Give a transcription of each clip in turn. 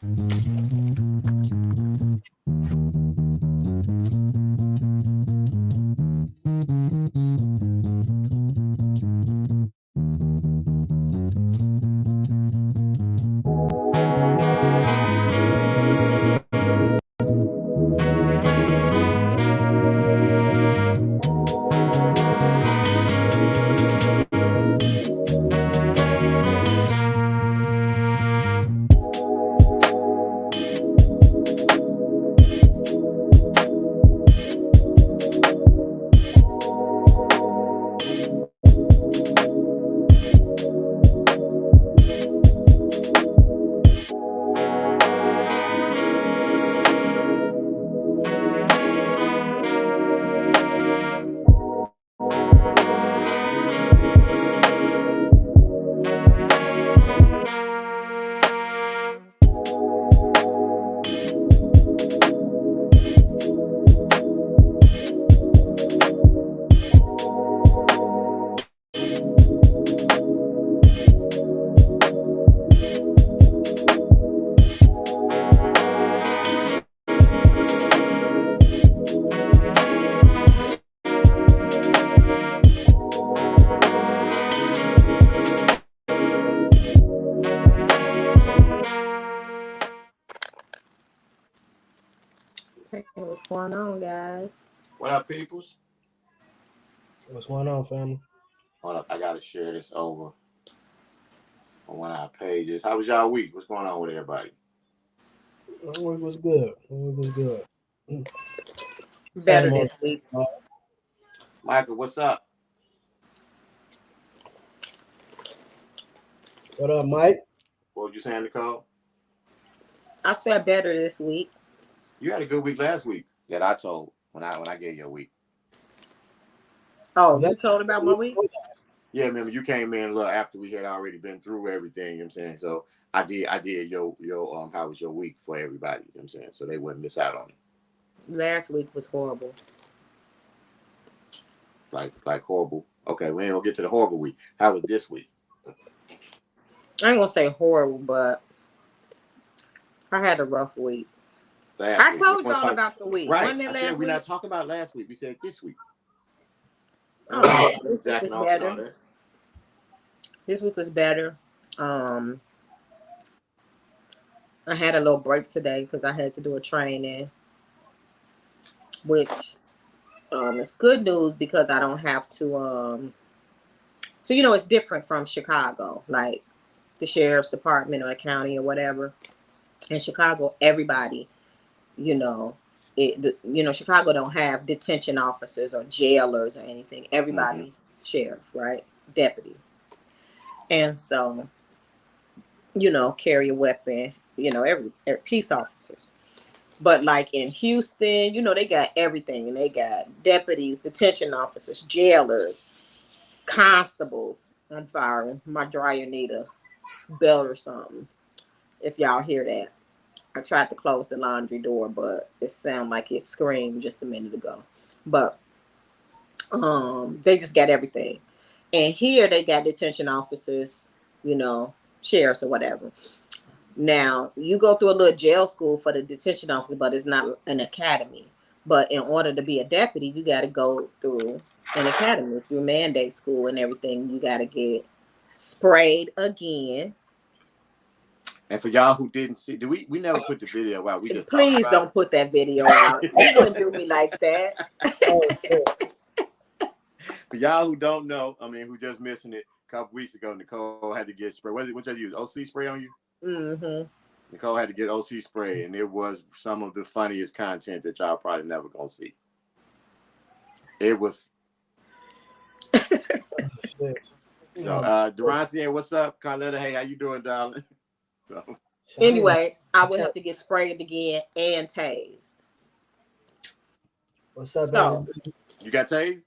Hey, what's going on, guys? What up, peoples? What's going on, family? Hold up, I gotta share this over on one of our pages. How was y'all week? What's going on with everybody? My week was good. My week was good. Better Same old. this week. Michael, what's up? What up, Mike? What were you saying, Nicole? I said better this week. You had a good week last week that I told when I gave you a week. Oh, you told about my week? Yeah, remember you came in a little after we had already been through everything, you know what I'm saying? So I did your how was your week for everybody, you know what I'm saying? So they wouldn't miss out on it. Last week was horrible. Like horrible. Okay, we ain't gonna get to the horrible week. How was this week? I ain't gonna say horrible, but I had a rough week. I told y'all about the week. Right. Wasn't it I last said we're week? not talking about last week. We said this week. Oh, this week was better. This week was better. I had a little break today because I had to do a training, which is good news because I don't have to. So it's different from Chicago, like the sheriff's department or the county or whatever. In Chicago, everybody, Chicago don't have detention officers or jailers or anything. Everybody, sheriff, right? Deputy. And so, carry a weapon, every peace officers. But like in Houston, they got everything. And they got deputies, detention officers, jailers, constables. I'm sorry, my dryer need a belt or something. If y'all hear that. I tried to close the laundry door, but it sounded like it screamed just a minute ago. But they just got everything. And here they got detention officers, sheriffs or whatever. Now, you go through a little jail school for the detention officer, but it's not an academy. But in order to be a deputy, you got to go through an academy, through mandate school and everything. You got to get sprayed again. And for y'all who didn't see, we never put the video out. We just please don't put that video out. You wouldn't do me like that. For y'all who don't know, who just missing it, a couple weeks ago, Nicole had to get spray. What did you use? OC spray on you? Mm-hmm. Nicole had to get OC spray, and it was some of the funniest content that y'all probably never gonna see. It was. So, Durancian, what's up? Carletta, hey, how you doing, darling? So. Anyway, I would have to get sprayed again and tased. What's up, so, you got tased?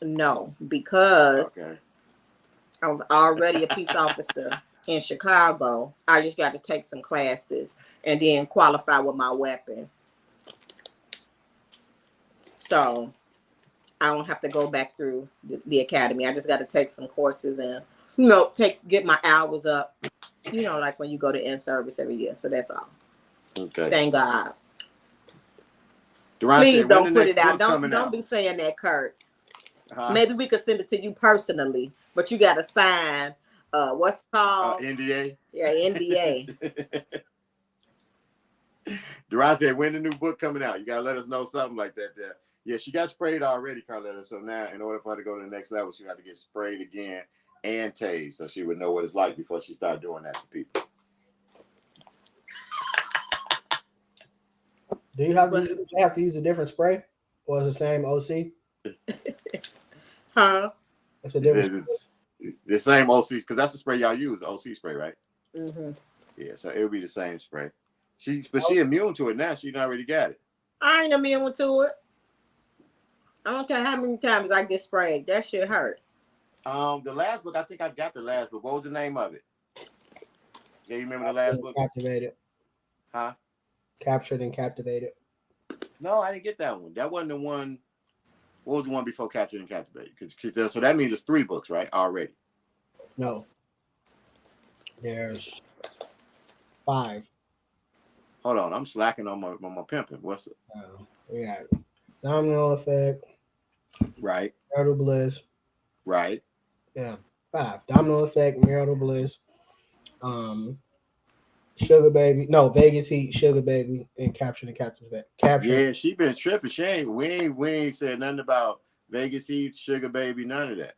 No, because I was already a peace officer in Chicago. I just got to take some classes and then qualify with my weapon. So I don't have to go back through the academy. I just got to take some courses and get my hours up like when you go to in service every year. So that's all. Okay. Thank God. Duran Please said, when don't the put next it out. book Don't coming out? be saying that, Kurt. Huh? Maybe we could send it to you personally, but you got to sign. What's it called? NDA. Yeah, NDA. Duran said, when the new book coming out? You gotta let us know something like that there. Yeah, she got sprayed already, Carletta. So now, in order for her to go to the next level, she had to get sprayed again and tased, so she would know what it's like before she started doing that to people. Do you have to use a different spray, or is it the same OC? Huh? That's a different. It's the same OC, because that's the spray y'all use, OC spray, right? Mm-hmm. Yeah, so it would be the same spray. But she immune to it now. She already got it. I ain't immune to it. I don't care how many times I get sprayed. That shit hurt. The last book, I think I got the last book. What was the name of it? Yeah, you remember the last book? Captivated. Huh? Captured and Captivated. No, I didn't get that one. That wasn't the one. What was the one before Captured and Captivated? So that means it's 3 books, right? Already. No. There's 5. Hold on, I'm slacking on my pimping. What's it? We got Domino Effect. Right. Marital Bliss. Right. Yeah, 5. Domino Effect, Marital Bliss. Sugar Baby. No, Vegas Heat, Sugar Baby, and Captured and Captivated. Yeah, she been tripping. We ain't said nothing about Vegas Heat, Sugar Baby, none of that.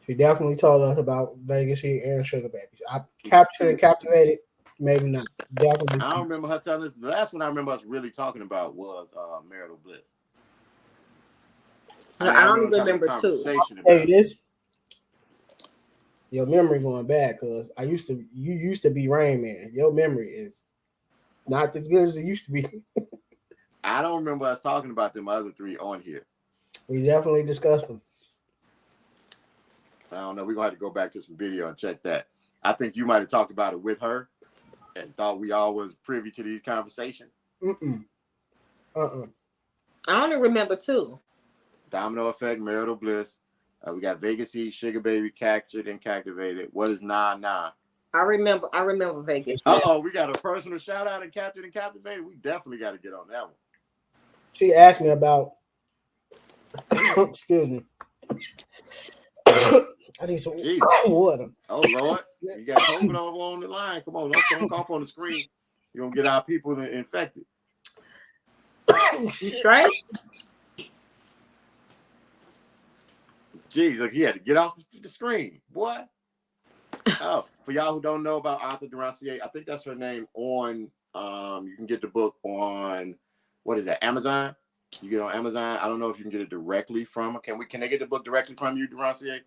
She definitely told us about Vegas Heat and Sugar Baby. I Captured and Captivated, maybe not. Definitely. I don't remember her telling us. The last one I remember us really talking about was Marital Bliss. I don't remember too. Hey, this your memory going bad because you used to be Rain Man. Your memory is not as good as it used to be. I don't remember us talking about them other 3 on here. We definitely discussed them. I don't know. We're gonna have to go back to some video and check that. I think you might have talked about it with her and thought we all was privy to these conversations. I only remember 2. Domino Effect, Marital Bliss. We got Vegas Heat, Sugar Baby, Captured and Captivated. What is Nah Nah? I remember Vegas. We got a personal shout out and Captured and Captivated. We definitely got to get on that one. She asked me about. Excuse me. I need some water. Oh Lord, you got COVID over on the line. Come on, don't cough on the screen. You're gonna get our people infected. You straight? Jeez, look, he had to get off the screen, boy. Oh, for y'all who don't know about Arthur Durancier, I think that's her name on. You can get the book on what is that? Amazon. You get on Amazon. I don't know if you can get it directly from. Can they get the book directly from you, Durancier?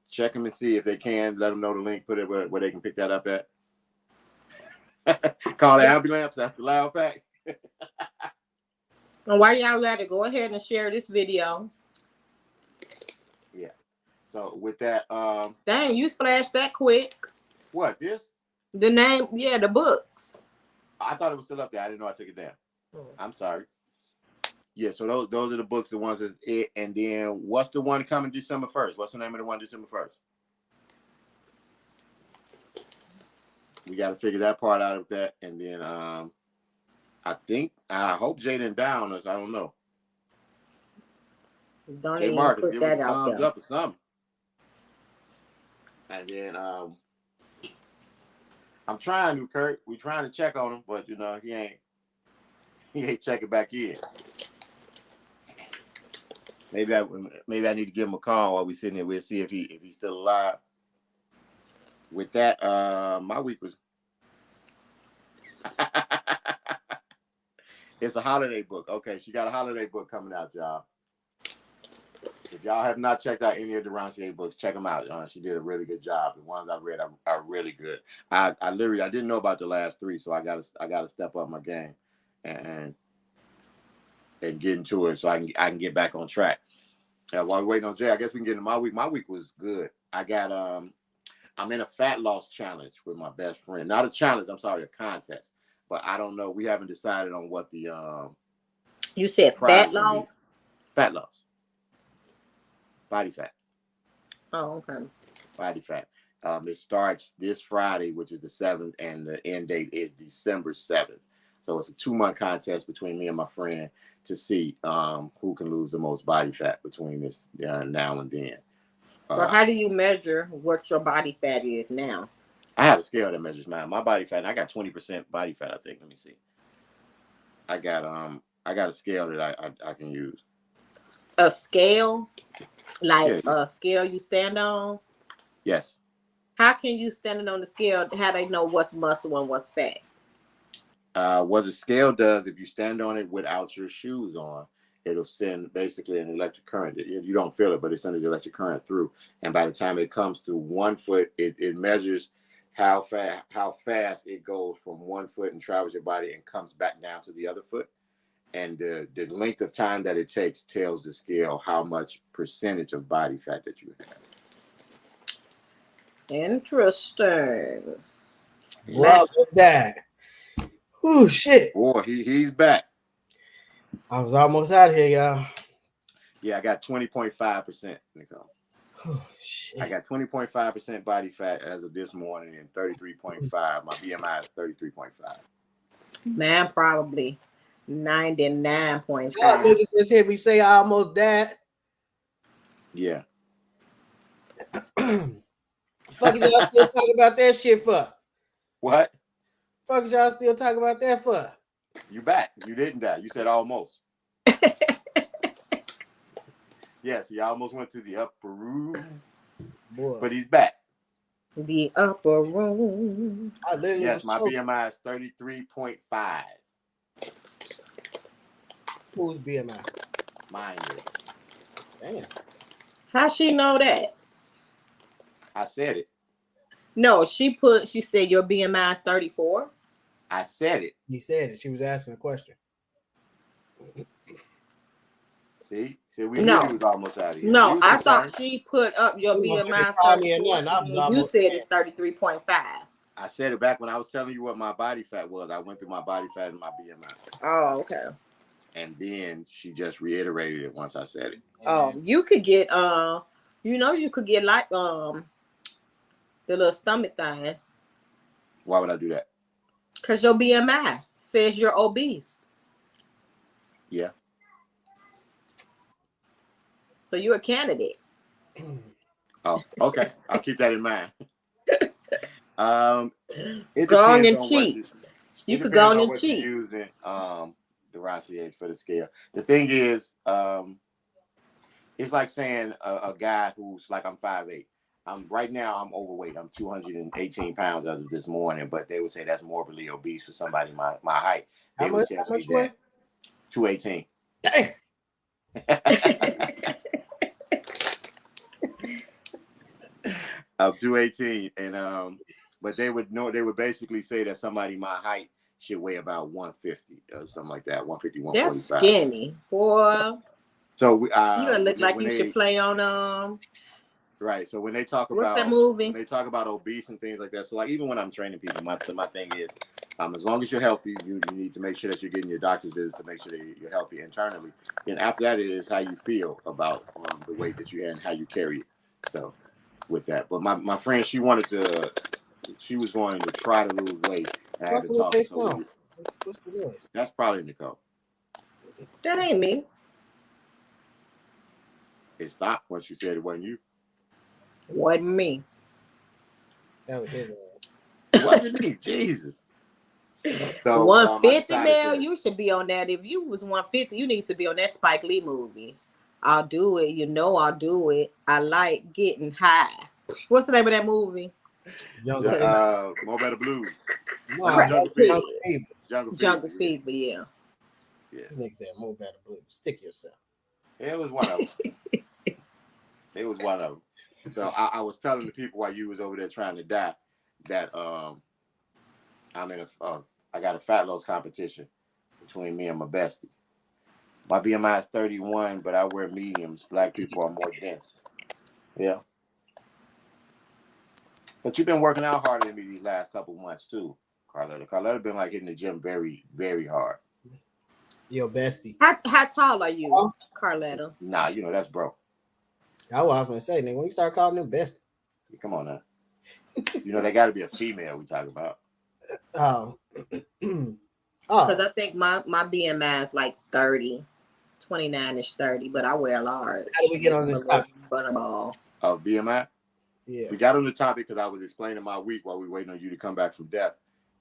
Check them and see if they can. Let them know the link. Put it where they can pick that up at. Call the ambulance. That's the loud pack. And while y'all let it, go ahead and share this video. Yeah. So with that, dang, you splashed that quick. What this? The name, yeah, the books. I thought it was still up there. I didn't know I took it down. I'm sorry. Yeah, so those are the books, the ones that's it. And then what's the one coming December 1st? What's the name of the one December 1st? We got to figure that part out of that. And then I hope Jay didn't down us. I don't know. Don't Jay even Marcus, put give that us a out thumbs there. up or something. And then I'm trying to, Kurt. We're trying to check on him, but he ain't checking back in. Maybe I need to give him a call while we're sitting here. We'll see if he's still alive. With that, my week was it's a holiday book. Okay, she got a holiday book coming out, y'all. If y'all have not checked out any of the Durancier books, check them out. She did a really good job. The ones I've read are really good. I didn't know about the last 3, so I gotta step up my game and get into it so I can get back on track. While we're waiting on Jay, I guess we can get into my week. My week was good. I got I'm in a fat loss challenge with my best friend. Not a challenge, I'm sorry, a contest. But I don't know. We haven't decided on what the you said fat loss? Fat loss. Body fat. Oh, okay. Body fat. It starts this Friday, which is the 7th, and the end date is December 7th. So it's a 2-month contest between me and my friend to see who can lose the most body fat between this now and then. Well, how do you measure what your body fat is now? I have a scale that measures my body fat. And I got 20% body fat, I think. Let me see. I got a scale that I can use. A scale? Like a scale you stand on? Yes. How can you stand on the scale? How they know what's muscle and what's fat? What the scale does, if you stand on it without your shoes on, it'll send basically an electric current. You don't feel it, but it sends the electric current through. And by the time it comes to 1 foot, it measures how fast it goes from 1 foot and travels your body and comes back down to the other foot. And the length of time that it takes tells the scale how much percentage of body fat that you have. Interesting. Love that. Oh shit. Boy, he's back. I was almost out of here, y'all. Yeah, I got 20.5%, Nicole. Oh, shit. I got 20.5% body fat as of this morning and 33.5. My BMI is 33.5. Y'all Man, probably 99.5. niggas just hear me say I almost died. Yeah. Fuck is y'all still talking about that shit for? What? Fuck is y'all still talking about that for? You back. You didn't die. You said almost. Yes, he almost went to the upper room. Boy. But he's back. The upper room. I literally Yes, was my choking. BMI is 33.5. Who's BMI? Mine is. Damn. How she know that? I said it. No, she said your BMI is 34. I said it. You said it. She was asking a question. See, we No. knew he was almost out of here. No, He was I concerned. thought she put up your You BMI motherfucking is called me a 34. nut. I was You almost said there. it's 33.5. I said it back when I was telling you what my body fat was. I went through my body fat and my BMI. Oh, okay. And then she just reiterated it once I said it. Oh, you could get you could get like the little stomach thing. Why would I do that? Because your BMI says you're obese. Yeah. So you're a candidate. Oh, okay. I'll keep that in mind. It Go on depends and on cheat. You it could go depends on on and what cheat. you're using the Rancier for the scale. The thing is, it's like saying a guy who's like, I'm 5'8". Right now I'm overweight. I'm 218 pounds as of this morning, but they would say that's morbidly obese for somebody my height. They would tell me that 218. Damn. I'm 218, and but they would basically say that somebody my height should weigh about 150 or something like that, 150, 145. That's skinny, boy. So we You gonna look like you should play on right. So when they talk what's about that movie? when they talk about obese and things like that, so like even when I'm training people, my thing is, as long as you're healthy, you need to make sure that you're getting your doctor's visits to make sure that you're healthy internally. And after that is how you feel about the weight that you have and how you carry it. So with that, but my friend, she was going to try to lose weight. And I had to talk to her. What's the noise? That's probably Nicole. That ain't me. It stopped once you said it wasn't you. Wasn't me. That was his It wasn't me. Jesus. So 150 man, you should be on that. If you was 150, you need to be on that Spike Lee movie. I'll do it. You know I'll do it. I like getting high. What's the name of that movie? Mo Better Blues. Jungle Fever, yeah. Niggas said Mo Better Blues. Stick yourself. It was one of them. It was one of them. So I was telling the people while you was over there trying to die that I'm in I got a fat loss competition between me and my bestie. My BMI is 31, but I wear mediums. Black people are more dense. Yeah. But you've been working out harder than me these last couple months too, Carletta. Carletta been like hitting the gym very, very hard. Yo, bestie. How tall are you, Carletta? Nah, that's bro. I was gonna say, nigga, when you start calling him bestie. Come on now. You know, they got to be a female we talking about. Oh. Because I think my BMI is like 30, 29-ish 30, but I wear large. How do we get on this topic? Butterball. Oh, BMI? Yeah. We got on the topic because I was explaining my week while we waiting on you to come back from death.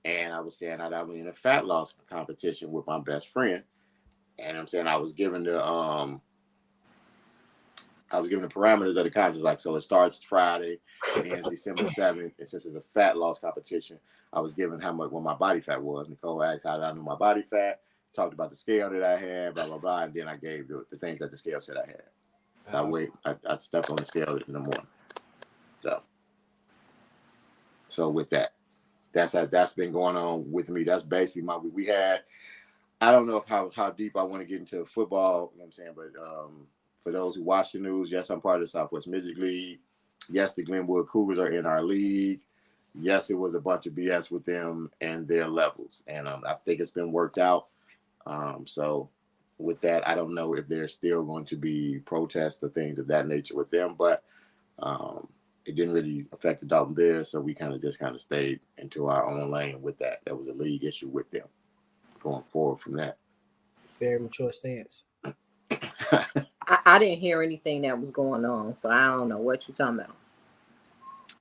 And I was saying that I was in a fat loss competition with my best friend. And I'm saying I was given the parameters of the contest. Like, so it starts Friday, it ends December 7th. And since it's a fat loss competition, I was given what my body fat was. Nicole asked how I knew my body fat, talked about the scale that I had, blah, blah, blah. And then I gave the things that the scale said I had. I stepped on the scale in the morning. So with that's been going on with me. That's basically my week. We had, I don't know how deep I want to get into football, you know what I'm saying? But for those who watch the news, yes, I'm part of the Southwest Midget League. Yes, the Glenwood Cougars are in our league. Yes, it was a bunch of BS with them and their levels. And I think it's been worked out. So with that, I don't know if there's still going to be protests or things of that nature with them, but it didn't really affect the Dalton Bears, so we kind of stayed into our own lane with that. That was a league issue with them. Going forward from that. Very mature stance. I didn't hear anything that was going on, so I don't know what you're talking about.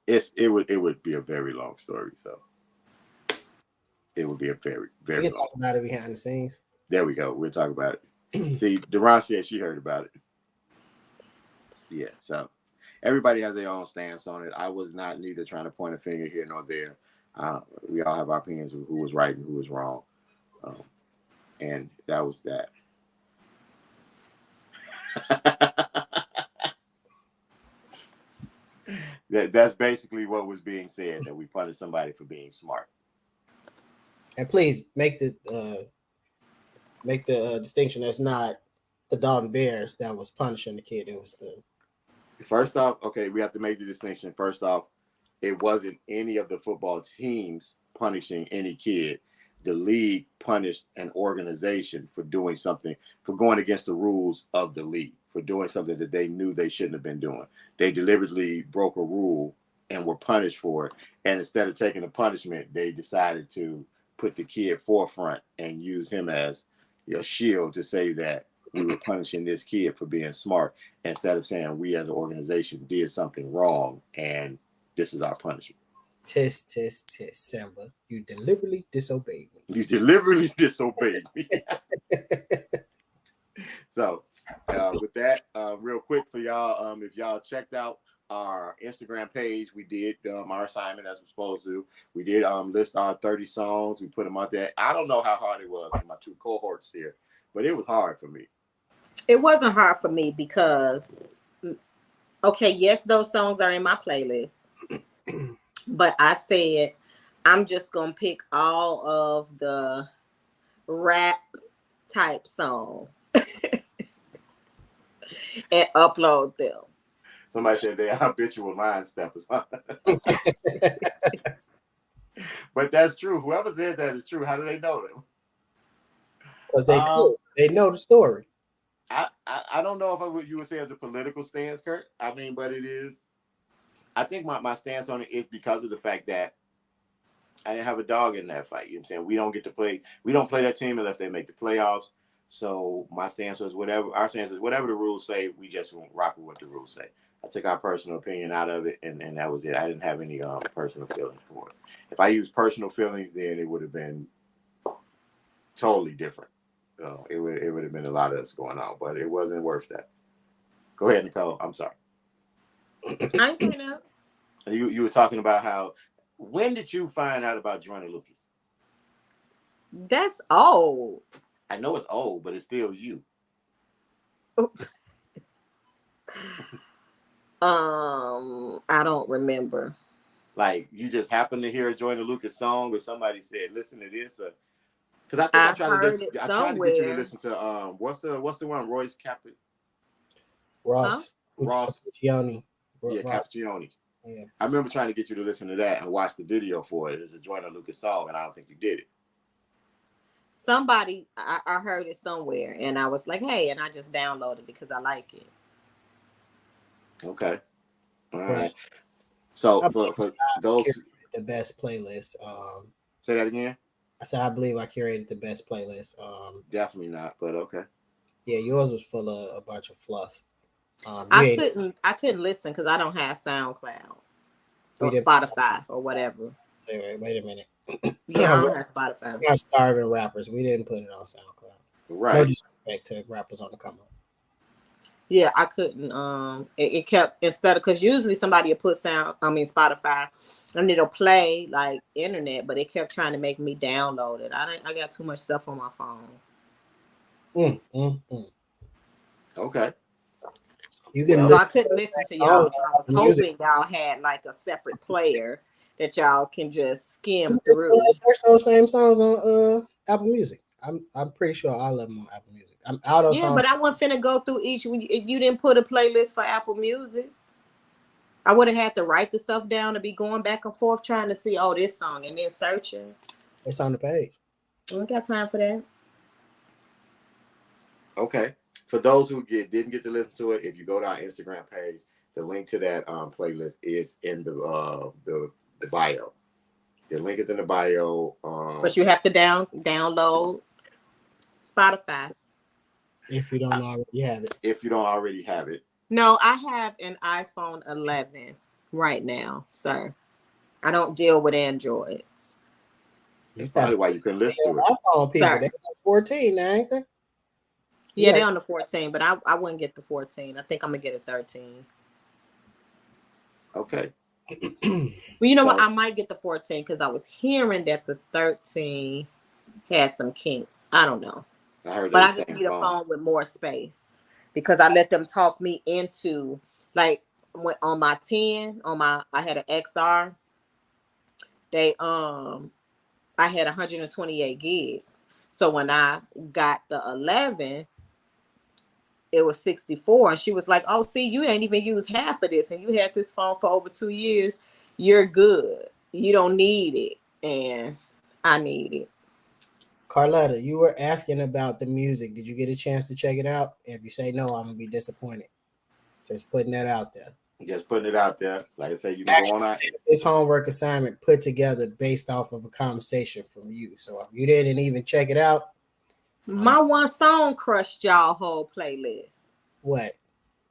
It would be a very long story, so it would be a very, very we can long. talk about it behind the scenes. There we go. We'll talk about it. See, Deron said she heard about it. Yeah, so everybody has their own stance on it. I was not neither trying to point a finger here nor there. We all have our opinions of who was right and who was wrong. And that was that. That's basically what was being said, that we punish somebody for being smart. And please make the distinction. That's not the Dalton Bears that was punishing the kid. It was the. First off, okay, we have to make the distinction. First off, it wasn't any of the football teams punishing any kid. The league punished an organization for doing something, for going against the rules of the league, for doing something that they knew they shouldn't have been doing. They deliberately broke a rule and were punished for it. And instead of taking the punishment, they decided to put the kid forefront and use him as a shield to say that we were punishing this kid for being smart, instead of saying we as an organization did something wrong and this is our punishment. Test, Simba. You deliberately disobeyed me. You deliberately disobeyed me. So, with that, real quick for y'all, if y'all checked out our Instagram page, we did our assignment as we're supposed to. We did list our 30 songs. We put them out there. I don't know how hard it was for my two cohorts here, but it was hard for me. It wasn't hard for me because, okay, yes, those songs are in my playlist. But I said, I'm just going to pick all of the rap type songs and upload them. Somebody said they're habitual line steppers. But that's true. Whoever said that is true. How do they know them? Because they know the story. I don't know if you would say it's a political stance, Kurt. I mean, but it is. I think my stance on it is because of the fact that I didn't have a dog in that fight. You know what I'm saying? We don't get to play. We don't play that team unless they make the playoffs. So my stance was our stance is whatever the rules say, we just won't rock with what the rules say. I took our personal opinion out of it, and that was it. I didn't have any personal feelings for it. If I used personal feelings, then it would have been totally different. It would have been a lot of us going on, but it wasn't worth that. Go ahead, Nicole. I'm sorry. I ain't saying that. You were talking about how. When did you find out about Joyner Lucas? That's old. I know it's old, but it's still you. I don't remember. Like, you just happened to hear a Joyner Lucas song, or somebody said, "Listen to this," because I tried to get you to listen to what's the one, Royce Captain? Ross Puccioni. Yeah, Castiglione. Yeah. I remember trying to get you to listen to that and watch the video for it. It's a Joyner Lucas song, and I don't think you did it. Somebody, I heard it somewhere, and I was like, hey, and I just downloaded it because I like it. Okay. All right. So I for those, curated the best playlist. say that again. I said I believe I curated the best playlist. Definitely not, but okay. Yeah, yours was full of a bunch of fluff. You ain't I couldn't listen because I don't have SoundCloud we or didn't Spotify or whatever. say wait a minute. Yeah, I We're don't have Spotify. not starving rappers. We didn't put it on SoundCloud. No Right. disrespect to rappers on the come up. Yeah, I couldn't. It kept instead of because usually somebody will put Spotify, and it'll play like internet, but it kept trying to make me download it. I got too much stuff on my phone. Okay. You can So listen I couldn't listen to to y'all. So I was music. hoping y'all had like a separate player that y'all can just skim You through. just search those same songs on Apple Music. I'm pretty sure all of them on Apple Music. I'm out of Yeah, songs. but I wasn't finna go through each. You didn't put a playlist for Apple Music. I would have had to write the stuff down to be going back and forth trying to see, oh, this song, and then searching. It's on the page. I don't got time for that. Okay. For those who didn't get to listen to it, if you go to our Instagram page, the link to that playlist is in the bio. The link is in the bio. But you have to download Spotify. If you don't already have it. If you don't already have it. No, I have an iPhone 11 right now, sir. I don't deal with Androids. That's probably why you couldn't listen to it. iPhone people, they got 14 now, ain't they? Yeah, they're on the 14, but I wouldn't get the 14. I think I'm gonna get a 13. Okay. Well, you know what? I might get the 14 because I was hearing that the 13 had some kinks. I don't know. But I just need a phone with more space because I let them talk me into like on my 10 I had an XR. I had 128 gigs. So when I got the 11, it was 64, and she was like, "Oh, see, you ain't even used half of this, and you had this phone for over 2 years. You're good. You don't need it, and I need it." Carletta, you were asking about the music. Did you get a chance to check it out? If you say no, I'm gonna be disappointed. Just putting that out there. Just putting it out there. Like I say, you can go on out. This homework assignment put together based off of a conversation from you. So if you didn't even check it out, my one song crushed y'all whole playlist. What?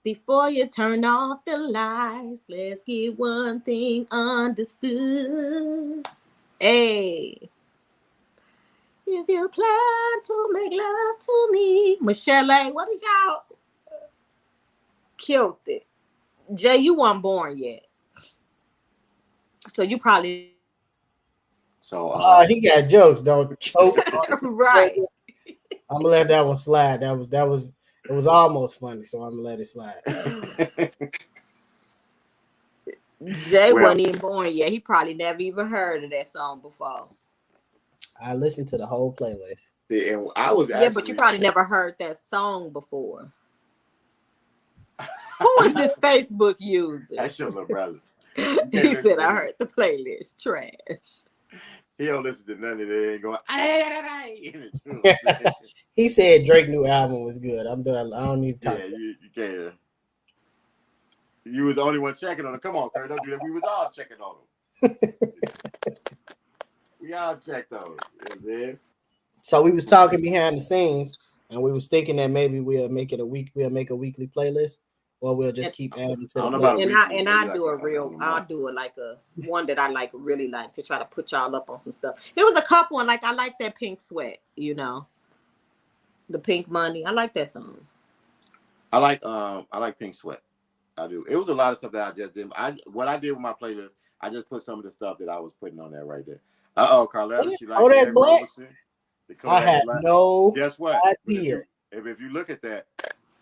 Before you turn off the lights, let's get one thing understood. Hey. If you plan to make love to me, Michelle, what is y'all? Killed it. Jay, you weren't born yet. So you probably. So he got jokes, don't choke. Right. I'm gonna let that one slide. It was almost funny, so I'm gonna let it slide. Jay wasn't even born yet. He probably never even heard of that song before. I listened to the whole playlist. See, and I was but you probably never heard that song before. Who is this Facebook user? That's your little brother. He said, "I heard the playlist trash." He don't listen to none of that. Ain't going. He said Drake new album was good. I'm done. I don't need to talk. Yeah, you can't. You was the only one checking on him. Come on, Kurt, don't do that. We was all checking on him. We all checked on him. You know, so we was talking behind the scenes, and we was thinking that maybe we'll make a weekly playlist, or we'll just keep adding to it. I'll do it like a one that I like really like to try to put y'all up on some stuff. There was a couple and like I like that Pink Sweat, you know. The Pink Money. I like that song. I like Pink Sweat. I do. It was a lot of stuff that I just did. What I did with my playlist, I just put some of the stuff that I was putting on there right there. Carletta, she liked Eric Roberson. I had no Guess what? idea. If you look at that,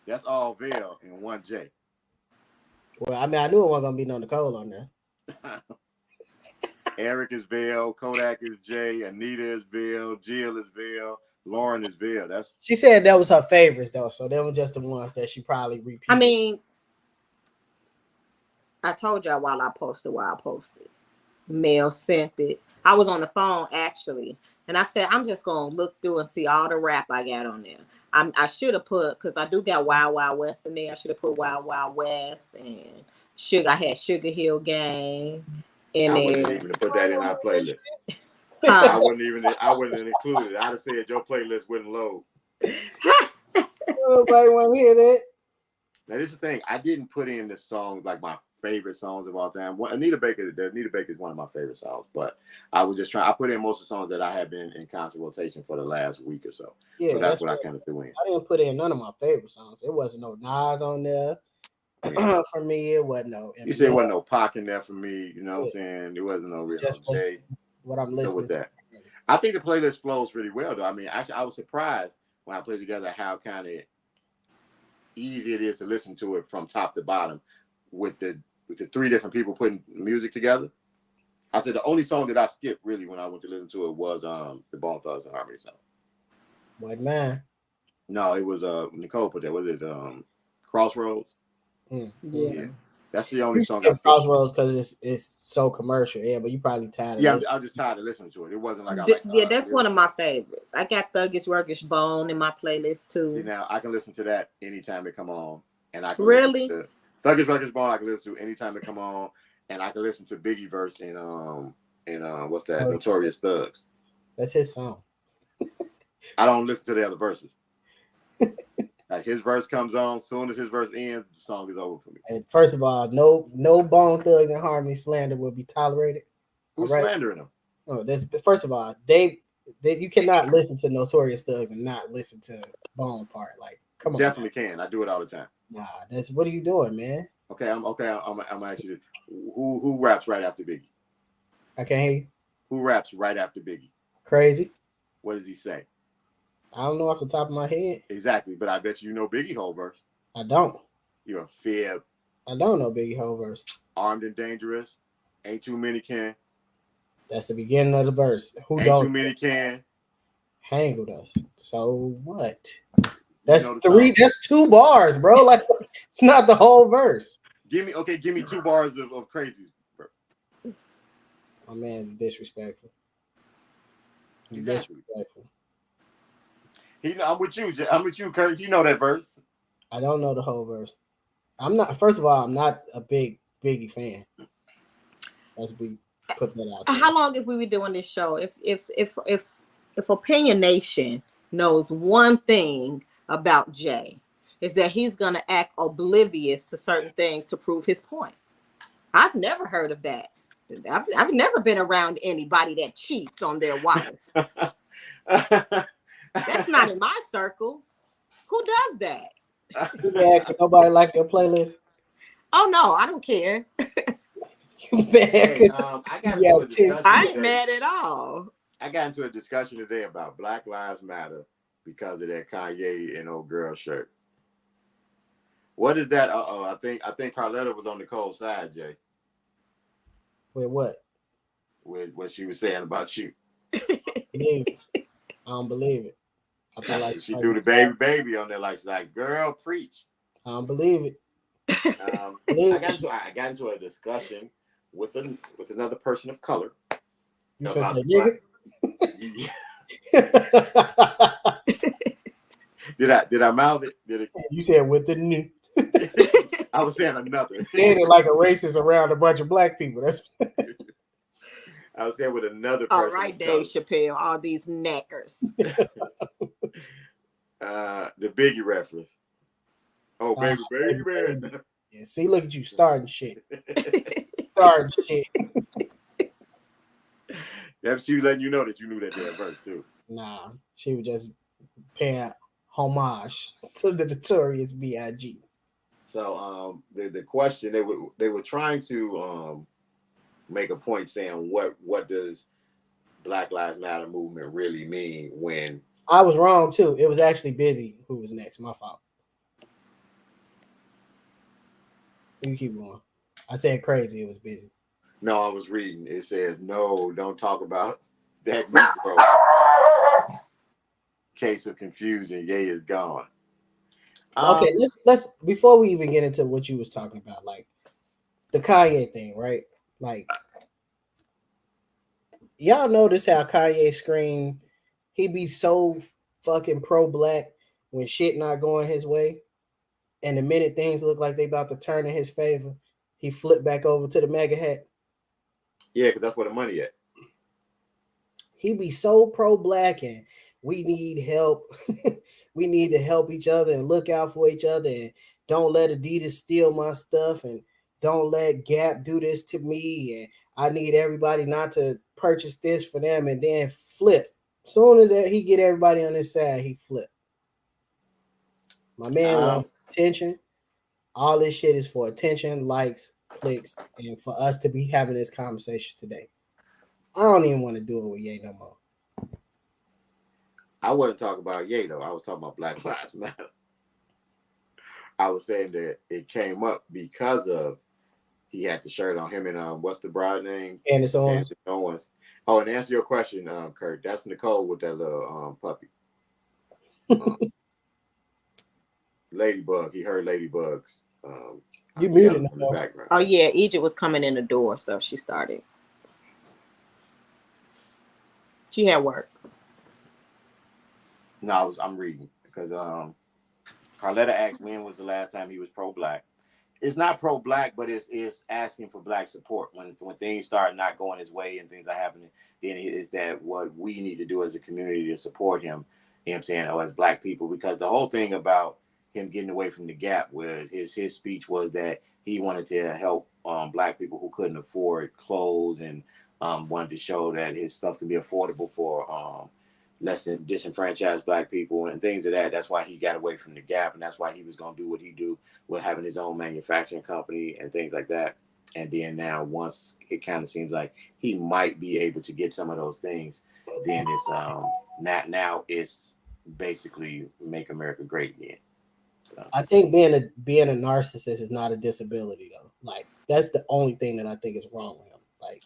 that's all Veil and one J. Well, I mean, I knew it wasn't gonna be no Nicole on there. Eric is Veil, Kodak is J, Anita is Veil, Jill is Veil, Lauren is Veil. She said that was her favorites though, so they were just the ones that she probably repeated. I mean, I told y'all while I posted. Mel sent it. I was on the phone actually, and I said I'm just gonna look through and see all the rap I got on there. I should have put because I do got Wild Wild West in there. I should have put Wild Wild West and I had Sugar Hill Gang in I wasn't there. even to put that in our playlist. Huh? I wouldn't include it. I'd have said your playlist wouldn't load. Nobody want to hear that. Now this is the thing. I didn't put in the songs like my favorite songs of all time. Anita Baker is one of my favorite songs, but I was just trying. I put in most of the songs that I have been in constant rotation for the last week or so. Yeah, So that's what I kind of threw in. I didn't put in none of my favorite songs. It wasn't no Nas on there. Yeah. For me, it wasn't no. You said it wasn't no Pac in there for me. You know what I'm saying? It wasn't no real Just Jay. what I'm listening with to. that. I think the playlist flows pretty well, though. I mean, actually, I was surprised when I put it together how kind of easy it is to listen to it from top to bottom with the three different people putting music together. I said the only song that I skipped really when I went to listen to it was the Bone Thugs and Harmony song. What man? No, it was Nicole put that. Was it Crossroads? Yeah. That's the only You song. skip Crossroads because it's so commercial. Yeah, but you probably tired of Yeah, this. I was just tired of listening to it. It wasn't like I like. That's one of my favorites. I got Thuggish Ruggish Bone in my playlist too. See, now I can listen to that anytime it come on, and I can Really? Thuggish Ruggish Bone I can listen to anytime it come on, and I can listen to Biggie verse in what's that, Notorious Thugs. That's his song. I don't listen to the other verses. Like his verse comes on, soon as his verse ends, the song is over for me. And first of all, no Bone Thugs and Harmony slander will be tolerated. Who's All right? slandering them? Oh, first of all, they you cannot listen to Notorious Thugs and not listen to Bone part. Like, come on. Definitely can. I do it all the time. Nah, that's what are you doing, man? Okay, I'm actually who raps right after Biggie? I can't hear you. Who raps right after Biggie? Crazy. What does he say? I don't know off the top of my head. Exactly, but I bet you know Biggie whole verse. I don't. You're a fib, I don't know Biggie whole verse. armed and dangerous. Ain't too many can. That's the beginning of the verse. Who Ain't don't too many can. hang with us? So what? That's You know the three. song. That's 2 bars, bro. Like it's not the whole verse. Give me 2 bars of crazy. Bro. My man's disrespectful. He's Exactly. disrespectful. I'm with you, Kurt. You know that verse. I don't know the whole verse. I'm not. First of all, I'm not a big Biggie fan. Let's put that out there. How long have we been doing this show? If Opinion Nation knows one thing about Jay, is that he's gonna act oblivious to certain things to prove his point. I've never heard of that. I've never been around anybody that cheats on their wife. That's not in my circle. Who does that? Yeah, nobody like your playlist. Oh no, I don't care. You mad? Hey, I got into a discussion I ain't today. mad at all. I got into a discussion today about Black Lives Matter because of that Kanye and old girl shirt. What is that? I think Carletta was on Nicole's side, Jay, With what? with what she was saying about you. Believe it. I don't believe it. I feel like She threw the baby on there like she's like, girl, preach. I don't believe it. I got into a discussion with another person of color. You about finna say nigga? Did I mouth it? You said with the new. I was saying another. Said it like a racist around a bunch of black people. That's I was saying with another person. All right, Dave Chappelle, all these knackers. The Biggie reference. Oh, baby, man. Yeah, see, look at you starting shit. Starting shit. Yeah, she was letting you know that you knew that damn verse too. Nah, she was just paying homage to the Notorious B.I.G. So the question they were trying to make a point saying what does Black Lives Matter movement really mean when I was wrong too. It was actually Busy who was next. My fault. You keep going. I said crazy. It was Busy. No, I was reading. It says, no, don't talk about that Negro. Case of confusion. Ye is gone. Okay, let's before we even get into what you was talking about, like the Kanye thing, right? Like, y'all notice how Kanye screamed he be so fucking pro-black when shit not going his way, and the minute things look like they about to turn in his favor, he flipped back over to the mega hat. Yeah, because that's where the money at. He be so pro-black and we need help. We need to help each other and look out for each other and don't let Adidas steal my stuff and don't let Gap do this to me and I need everybody not to purchase this for them and then flip. Soon as he get everybody on his side, he flip. My man wants attention. All this shit is for attention, likes, clicks, and for us to be having this conversation today. I don't even want to do it with Ye no more. I wasn't talking about Ye though. I was talking about Black Lives Matter. I was saying that it came up because of he had the shirt on him and what's the bride name? Candace Owens. Oh, and to answer your question, Kurt, that's Nicole with that little puppy. Ladybug. He heard ladybugs. You muted in the background. Oh yeah, Egypt was coming in the door, so she started. She had work. No, I'm reading because Carletta asked when was the last time he was pro-black. It's not pro-black, but it's asking for black support. When things start not going his way and things are happening, then it is that what we need to do as a community to support him, you know what I'm saying, or as black people, because the whole thing about him getting away from the Gap, where his speech was that he wanted to help black people who couldn't afford clothes and wanted to show that his stuff can be affordable for less than disenfranchised black people and things of that. That's why he got away from the Gap, and that's why he was going to do what he do with having his own manufacturing company and things like that. And then now, once it kind of seems like he might be able to get some of those things, then it's now it's basically make America great again. I think being a narcissist is not a disability though. Like that's the only thing that I think is wrong with him. Like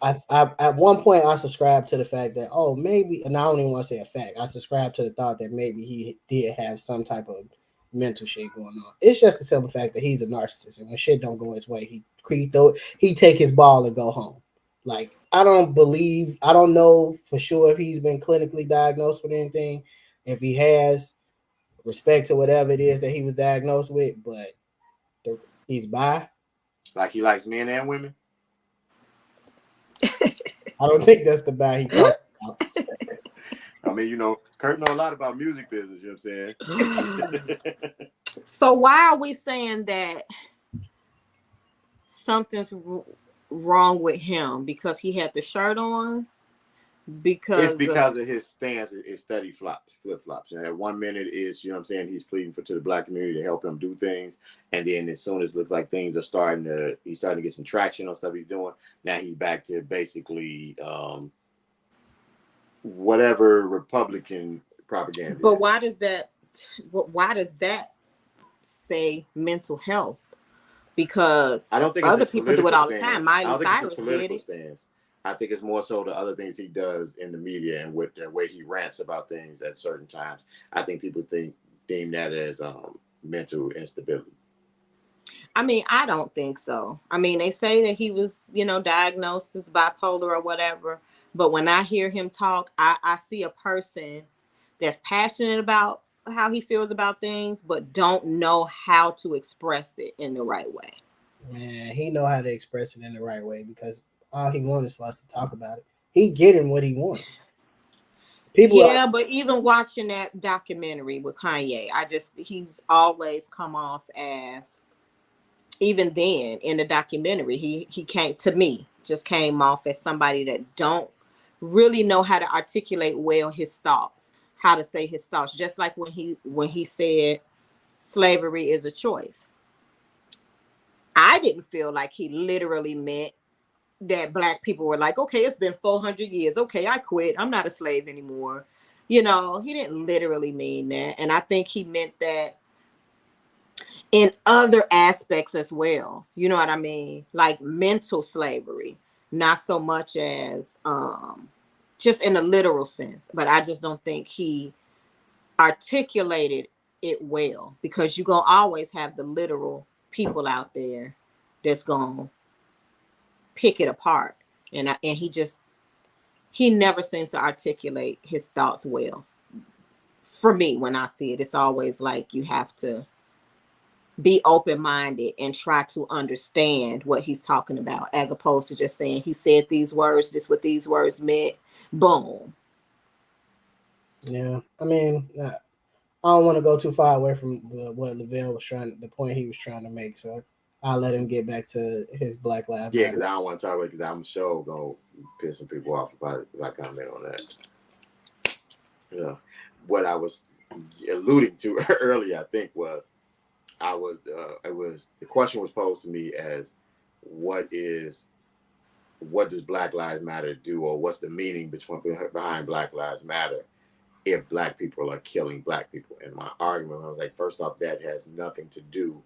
I at one point I subscribed to the fact that maybe, and I don't even want to say a fact. I subscribed to the thought that maybe he did have some type of mental shit going on. It's just the simple fact that he's a narcissist, and when shit don't go his way, he take his ball and go home. Like I don't know for sure if he's been clinically diagnosed with anything. If he has, respect to whatever it is that he was diagnosed with, but he's bi. Like he likes men and women. I don't think that's the bi he talked about. I mean, Kurt know a lot about music business, you know what I'm saying? So why are we saying that something's wrong with him? Because he had the shirt on? Because of his stance is steady flip-flops. And at 1 minute is, you know what I'm saying, he's pleading to the black community to help him do things. And then as soon as it looks like things are he's starting to get some traction on stuff he's doing, now he's back to basically whatever Republican propaganda. But why does that say mental health? Because I don't think other people do it all the time. Miley Cyrus did it. Stance. I think it's more so the other things he does in the media and with the way he rants about things at certain times. I think people deem that as mental instability. I mean, I don't think so. I mean, they say that he was, diagnosed as bipolar or whatever. But when I hear him talk, I see a person that's passionate about how he feels about things, but don't know how to express it in the right way. Man, he know how to express it in the right way because all he wants is for us to talk about it. He getting what he wants. But even watching that documentary with Kanye, he's always come off as, even then in the documentary, he came off as somebody that don't really know how to articulate well his thoughts, how to say his thoughts. Just like when he said slavery is a choice. I didn't feel like he literally meant that black people were like, okay, it's been 400 years. Okay, I quit. I'm not a slave anymore. He didn't literally mean that. And I think he meant that in other aspects as well. You know what I mean? Like mental slavery, not so much as just in a literal sense. But I just don't think he articulated it well, because you're going to always have the literal people out there that's going to pick it apart. And he never seems to articulate his thoughts well. For me, when I see it, it's always like you have to be open-minded and try to understand what he's talking about, as opposed to just saying he said these words, this what these words meant, boom. Yeah, I mean, I don't want to go too far away from what Lavelle was the point he was trying to make. So I'll let him get back to his Black Lives Yeah, Matter. because I don't want to talk about it because I'm sure going to piss some people off if I comment on that. You know, what I was alluding to earlier, I think, was the question was posed to me as what does Black Lives Matter do, or what's the meaning behind Black Lives Matter if Black people are killing Black people? And my argument was like, first off, that has nothing to do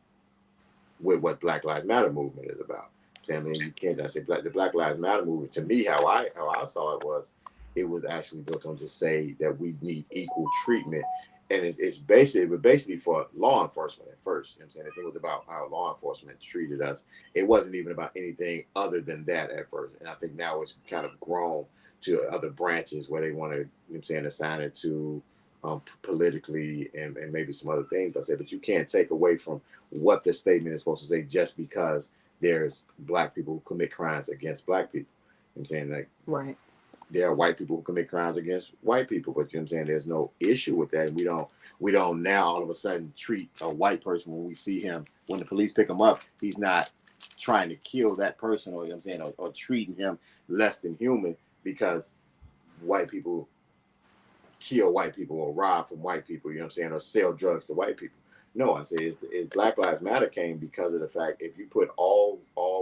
with what Black Lives Matter movement is about. I mean, you can't just say the Black Lives Matter movement. To me, how I saw it was actually built on to say that we need equal treatment, and it's basically for law enforcement at first. You know what I'm saying? It was about how law enforcement treated us. It wasn't even about anything other than that at first, and I think now it's kind of grown to other branches where they want to, you know what I'm saying, assign it to politically and maybe some other things. But you can't take away from what the statement is supposed to say just because there's Black people who commit crimes against Black people. You know what I'm saying? Like, Right. there are white people who commit crimes against white people, but you know what I'm saying, there's no issue with that. And we don't now all of a sudden treat a white person when we see him, when the police pick him up, he's not trying to kill that person, or you know what I'm saying, or treating him less than human because white people kill white people or rob from white people, you know what I'm saying, or sell drugs to white people. No, I say it's Black Lives Matter came because of the fact if you put all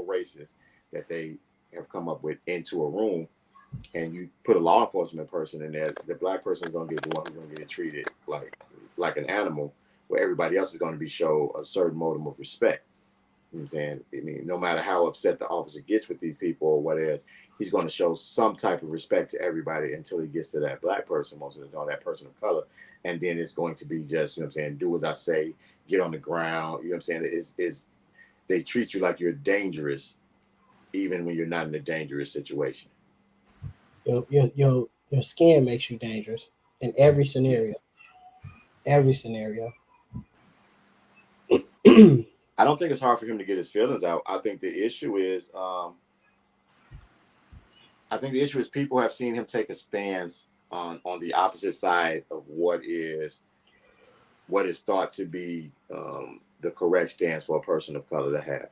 races that they have come up with into a room and you put a law enforcement person in there, the Black person is going to get the one who's going to get treated like an animal, where everybody else is going to be show a certain modicum of respect. You know what I'm saying? I mean, no matter how upset the officer gets with these people or whatever, he's going to show some type of respect to everybody until he gets to that Black person, most of the time, that person of color. And then it's going to be just, you know what I'm saying, do as I say, get on the ground. You know what I'm saying? It's they treat you like you're dangerous, even when you're not in a dangerous situation. Your skin makes you dangerous in every scenario. Yes. Every scenario. I don't think it's hard for him to get his feelings out. I think the issue is people have seen him take a stance on the opposite side of what is thought to be the correct stance for a person of color to have.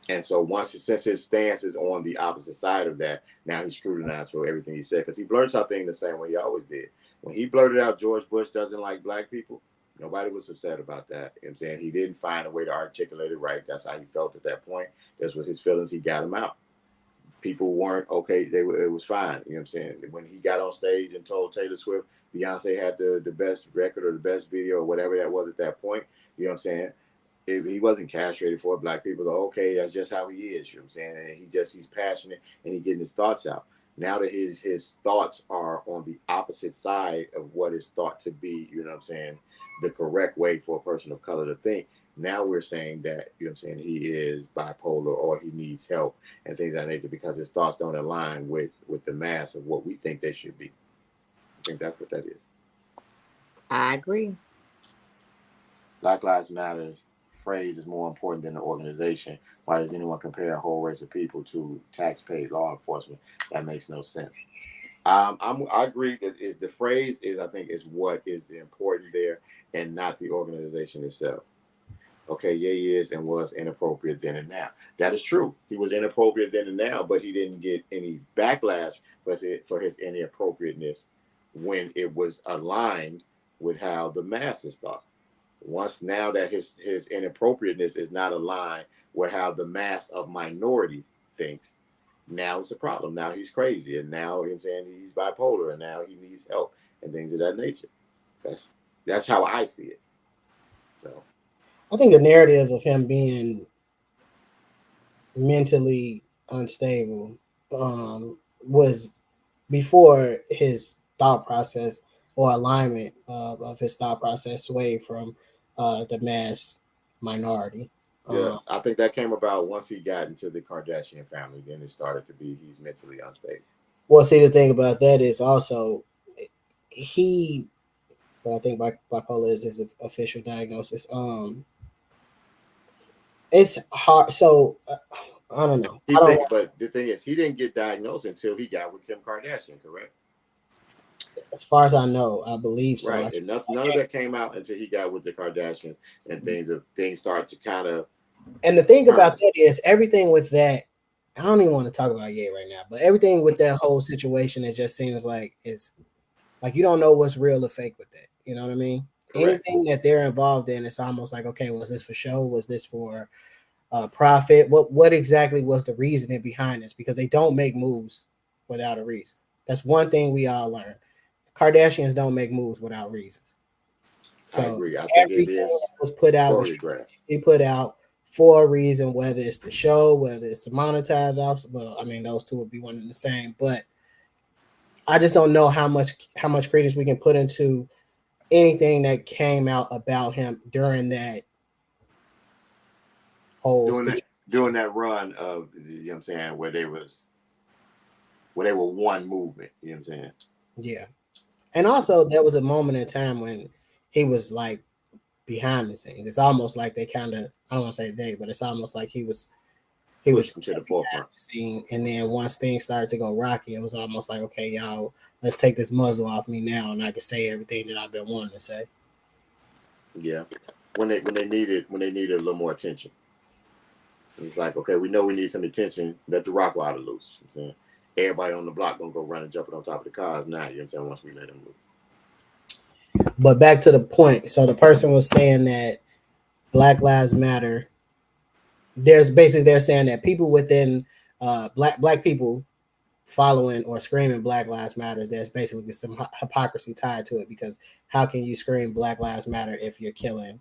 And so since his stance is on the opposite side of that, now he's scrutinized for everything he said, because he blurts out things the same way he always did. When he blurted out George Bush doesn't like Black people, nobody was upset about that. You know what I'm saying? He didn't find a way to articulate it right. That's how he felt at that point. This was his feelings. He got them out. People weren't okay. It was fine. You know what I'm saying? When he got on stage and told Taylor Swift Beyonce had the best record or the best video or whatever that was at that point, you know what I'm saying? He wasn't castrated for Black people. Okay, that's just how he is. You know what I'm saying? And he's passionate and he's getting his thoughts out. Now that his thoughts are on the opposite side of what is thought to be, you know what I'm saying, the correct way for a person of color to think. Now we're saying that, you know what I'm saying, he is bipolar or he needs help and things of that nature because his thoughts don't align with the mass of what we think they should be. I think that's what that is. I agree. Black Lives Matter phrase is more important than the organization. Why does anyone compare a whole race of people to tax-paid law enforcement? That makes no sense. I agree that the phrase is, I think, is what is the important there and not the organization itself. Okay, yeah, he is and was inappropriate then and now. That is true. He was inappropriate then and now, but he didn't get any backlash for his inappropriateness when it was aligned with how the masses thought. Once now that his inappropriateness is not aligned with how the mass of minority thinks, now it's a problem. Now he's crazy, and now he's saying he's bipolar, and now he needs help and things of that nature. That's how I see it. So I think the narrative of him being mentally unstable was before his thought process or alignment of his thought process swayed from the mass minority. yeah, I think that came about once he got into the Kardashian family. Then it started to be he's mentally unstable. Well, see, the thing about that is also what I think bipolar is his official diagnosis. It's hard. So I don't know. I don't. But the thing is, he didn't get diagnosed until he got with Kim Kardashian, correct? As far as I know, I believe so. Right, and none of that came out until he got with the Kardashians, and things started to kind of. And the thing about that is everything with that. I don't even want to talk about Ye right now, but everything with that whole situation, it just seems like it's like you don't know what's real or fake with that. You know what I mean? Correct. Anything that they're involved in, it's almost like, okay, was this for show? Was this for profit? What exactly was the reasoning behind this? Because they don't make moves without a reason. That's one thing we all learned. Kardashians don't make moves without reasons. So I agree. I think it is was put out. He put out for a reason, whether it's the show, whether it's to monetize off. Well, I mean, those two would be one and the same. But I just don't know how much credence we can put into anything that came out about him during that whole during that run of, you know what I'm saying, where they were one movement. You know what I'm saying? Yeah. And also there was a moment in time when he was like behind the scenes. It's almost like they kind of, I don't want to say they, but it's almost like he was to the forefront. Scene, and then once things started to go rocky, it was almost like, okay, y'all, let's take this muzzle off me now, and I can say everything that I've been wanting to say. Yeah, when they needed a little more attention, it's like, okay, we know we need some attention. Let the rock water loose. You know what I'm saying, everybody on the block gonna go running, jumping on top of the cars now. You know what I'm saying? Once we let them loose. But back to the point. So the person was saying that Black Lives Matter. They're saying that people within black people following or screaming Black Lives Matter, there's basically some hypocrisy tied to it, because how can you scream Black Lives Matter if you're killing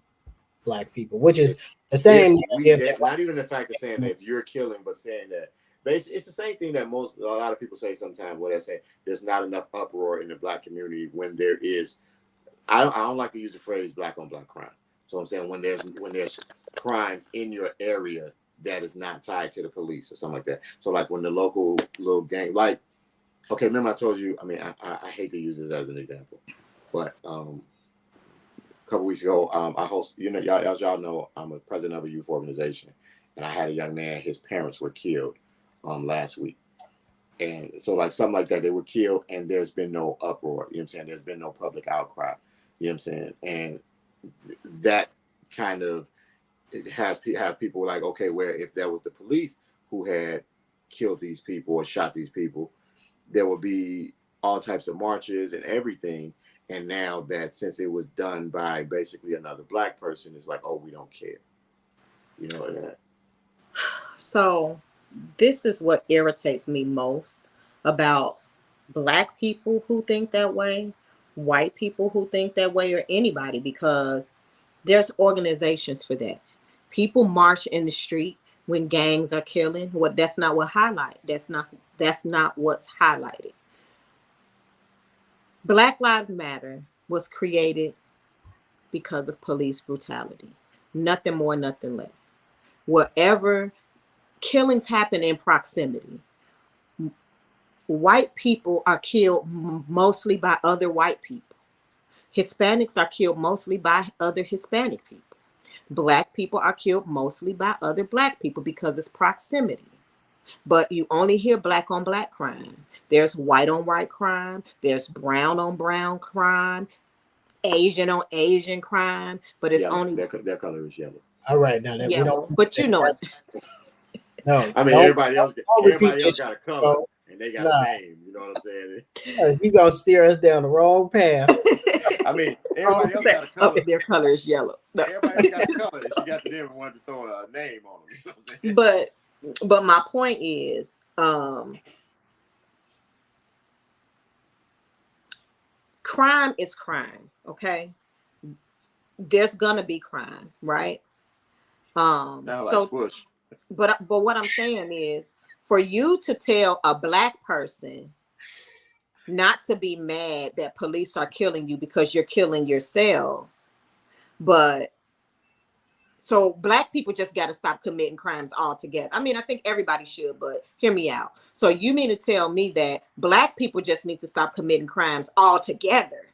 black people? Which is the same. Not even the fact of saying that if you're killing, but saying that it's the same thing that a lot of people say sometimes, where they say there's not enough uproar in the black community when there is. I don't like to use the phrase black on black crime. So I'm saying when there's crime in your area that is not tied to the police or something like that. So like when the local little gang, like, okay, remember I told you, I mean, I hate to use this as an example, but a couple weeks ago, I host, you know, y'all know I'm a president of a youth organization, and I had a young man, his parents were killed last week. And so like something like that, they were killed and there's been no uproar, you know what I'm saying? There's been no public outcry, you know what I'm saying? And that kind of have people like, okay, where if there was the police who had killed these people or shot these people, there would be all types of marches and everything. And now that since it was done by basically another black person, it's like, oh, we don't care. You know that. So this is what irritates me most about black people who think that way, white people who think that way, or anybody, because there's organizations for that. People march in the street when gangs are killing. That's not what highlight. That's not what's highlighted. Black Lives Matter was created because of police brutality. Nothing more, nothing less. Wherever killings happen in proximity, white people are killed mostly by other white people. Hispanics are killed mostly by other Hispanic people. Black people are killed mostly by other black people because it's proximity. But you only hear black on black crime. There's white on white crime. There's brown on brown crime. Asian on Asian crime. But it's only their color is yellow. All right, now that we don't. But you know it. No, I mean everybody else got a color and they got a name. You know what I'm saying? You gonna steer us down the wrong path. I mean, everybody else got a color. Their color is yellow. No. Everybody got a color. She got to them and wanted to throw a name on them. You know what I'm saying? But my point is, crime is crime. Okay, there's gonna be crime, right? So Bush. But what I'm saying is, for you to tell a black person not to be mad that police are killing you because you're killing yourselves, but so black people just got to stop committing crimes altogether. I mean, I think everybody should, but hear me out. So you mean to tell me that black people just need to stop committing crimes altogether?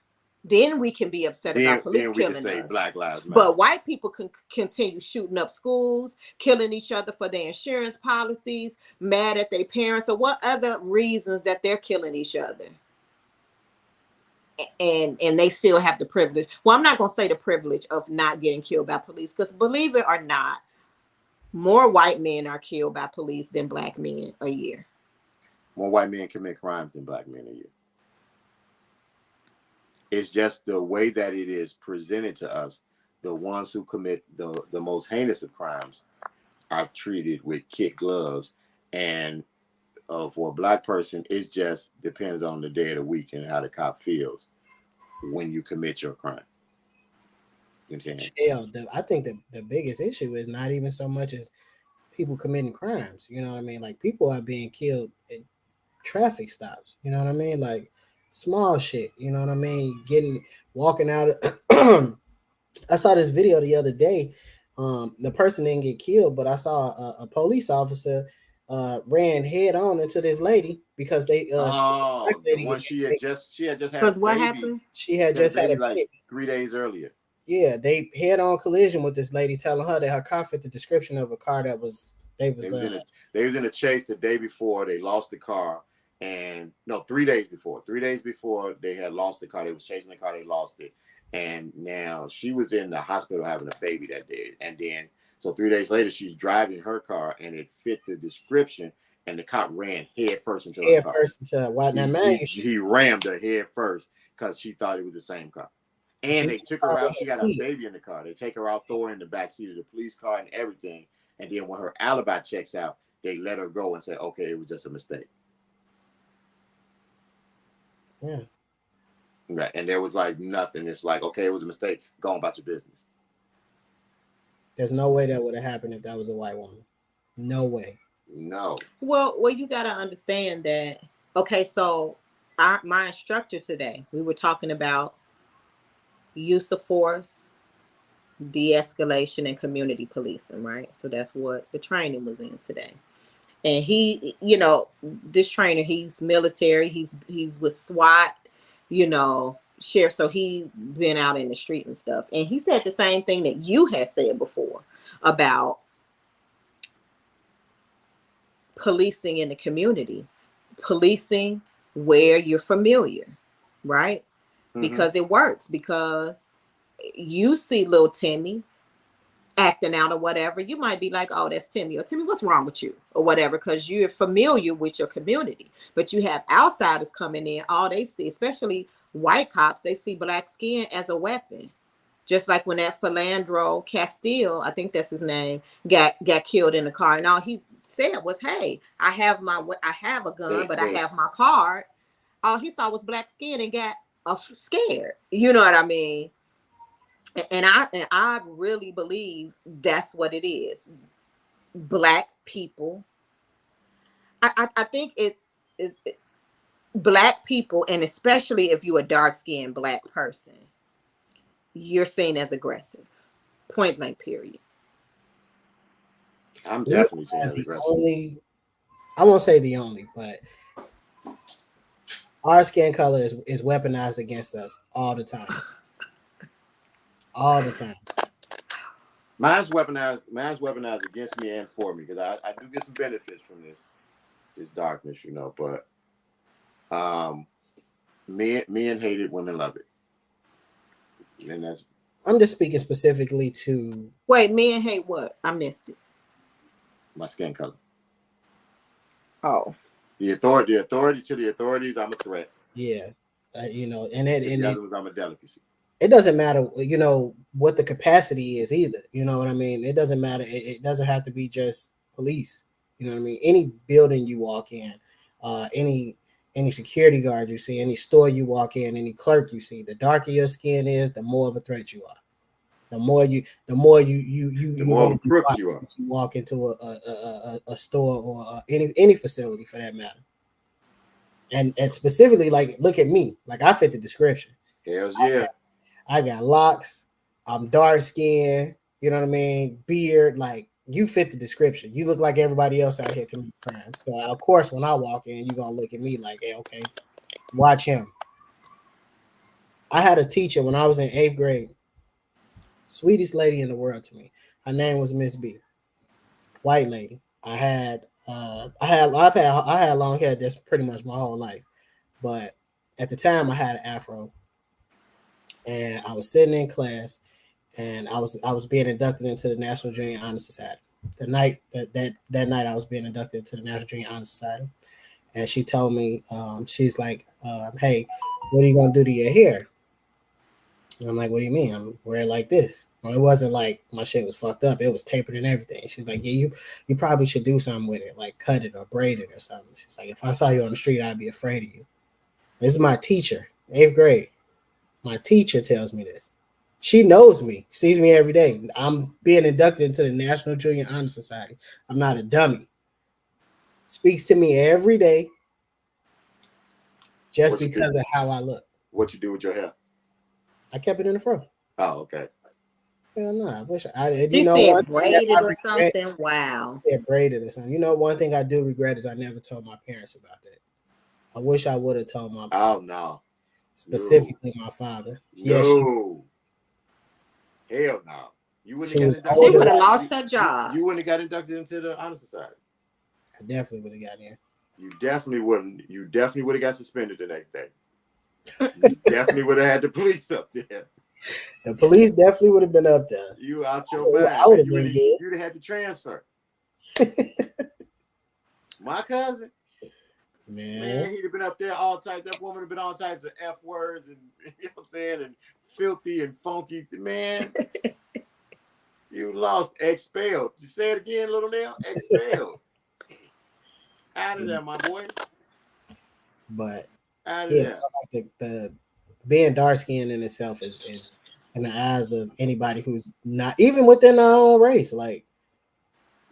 Then we can be upset about police then we can killing say us. Black Lives Matter. But white people can continue shooting up schools, killing each other for their insurance policies, mad at their parents, or what other reasons that they're killing each other. And they still have the privilege. Well, I'm not going to say the privilege of not getting killed by police, because believe it or not, more white men are killed by police than black men a year. More white men commit crimes than black men a year. It's just the way that it is presented to us. The ones who commit the most heinous of crimes are treated with kid gloves. And for a black person, it just depends on the day of the week and how the cop feels when you commit your crime. You know what I'm saying? Yeah, I think the biggest issue is not even so much as people committing crimes. You know what I mean? Like, people are being killed at traffic stops. You know what I mean? Like, small shit. You know what I mean? Walking out. I saw this video the other day. The person didn't get killed, but I saw a police officer ran head on into this lady because they the one she had just had Because what baby. happened? She had just had a baby like 3 days earlier. Yeah, they head on collision with this lady, telling her that her car fit the description of a car that was they was in a chase the day before. They lost the car, and no, 3 days before. 3 days before they had lost the car. They was chasing the car. They lost it, and now she was in the hospital having a baby that day. And then so 3 days later, she's driving her car, and it fit the description. And the cop ran head first into the car. He rammed her head first because she thought it was the same car. And they took her out. She got a baby in the car. They take her out, throw her in the back seat of the police car and everything. And then when her alibi checks out, they let her go and say, okay, it was just a mistake. Yeah. Right. And there was like nothing. It's like, okay, it was a mistake. Go on about your business. There's no way that would have happened if that was a white woman. No way. No. Well, you got to understand that. Okay, so my instructor today, we were talking about use of force, de-escalation, and community policing, right? So that's what the training was in today. And he, this trainer, he's military, he's with SWAT, sheriff, so he's been out in the street and stuff. And he said the same thing that you had said before about policing in the community, policing where you're familiar, right? Because it works, because you see little Timmy acting out or whatever, you might be like, oh, that's Timmy, or Timmy, what's wrong with you, or whatever, because you're familiar with your community. But you have outsiders coming in, all they see, especially white cops, they see black skin as a weapon. Just like when that Philandro Castile, I think that's his name, got killed in the car, and all he said was, hey, I have a gun, but I have my card. All he saw was black skin and got scared. You know what I mean? And I really believe that's what it is. Black people. I think it's black people, and especially if you're a dark-skinned black person, you're seen as aggressive. Point blank, period. I'm definitely seen as aggressive. I won't say the only, but our skin color is weaponized against us all the time. All the time. Mine's weaponized against me and for me, because I do get some benefits from this darkness, but men hate it, women love it. And that's, I'm just speaking specifically to. Wait, men hate what? I missed it. My skin color. Oh. The authority to the authorities, I'm a threat. Yeah. And I'm a delicacy. It doesn't matter, what the capacity is either. You know what I mean? It doesn't matter. It doesn't have to be just police. You know what I mean? Any building you walk in, any security guard you see, any store you walk in, any clerk you see, the darker your skin is, the more of a threat you are. The more you walk into a store or any facility for that matter. And specifically, like, look at me, like, I fit the description. Hells yeah. I got locks. I'm dark skinned. You know what I mean? Beard. Like, you fit the description. You look like everybody else out here committing crimes. So of course, when I walk in, you're gonna look at me like, hey, okay, watch him. I had a teacher when I was in 8th grade. Sweetest lady in the world to me. Her name was Miss B. White lady. I had long hair just pretty much my whole life. But at the time I had an afro. And I was sitting in class and I was being inducted into the National Junior Honor Society. The night that night I was being inducted into the National Junior Honor Society. And she told me, she's like, hey, what are you gonna do to your hair? And I'm like, what do you mean? I'm wearing like this. Well, it wasn't like my shit was fucked up. It was tapered and everything. She's like, yeah, you probably should do something with it, like cut it or braid it or something. She's like, if I saw you on the street, I'd be afraid of you. This is my teacher, 8th grade. My teacher tells me this. She knows me, sees me every day. I'm being inducted into the National Junior Honor Society. I'm not a dummy. Speaks to me every day just because of how I look. What you do with your hair? I kept it in the fro. Oh, okay. Hell no. I wish I did. You said braided or something? Wow. Yeah, braided or something. You know, one thing I do regret is I never told my parents about that. I wish I would have told my Oh, no. Specifically my father. No. Hell no. You wouldn't she would have lost her job. You wouldn't have got inducted into the Honor Society. I definitely would have got in. You definitely wouldn't. You definitely would have got suspended the next day. You definitely would have had the police up there. The police definitely would have been up there. You out your mind. I would have been good. You'd have had to transfer. My cousin. Man, he'd have been up there all types. That woman would have been all types of F words and you know what I'm saying, and filthy and funky. Man, you lost, expelled. You say it again, little Nell? Expelled. Out of there, my boy. But out of there. So like the being dark skinned in itself is in the eyes of anybody who's not even within our own race. Like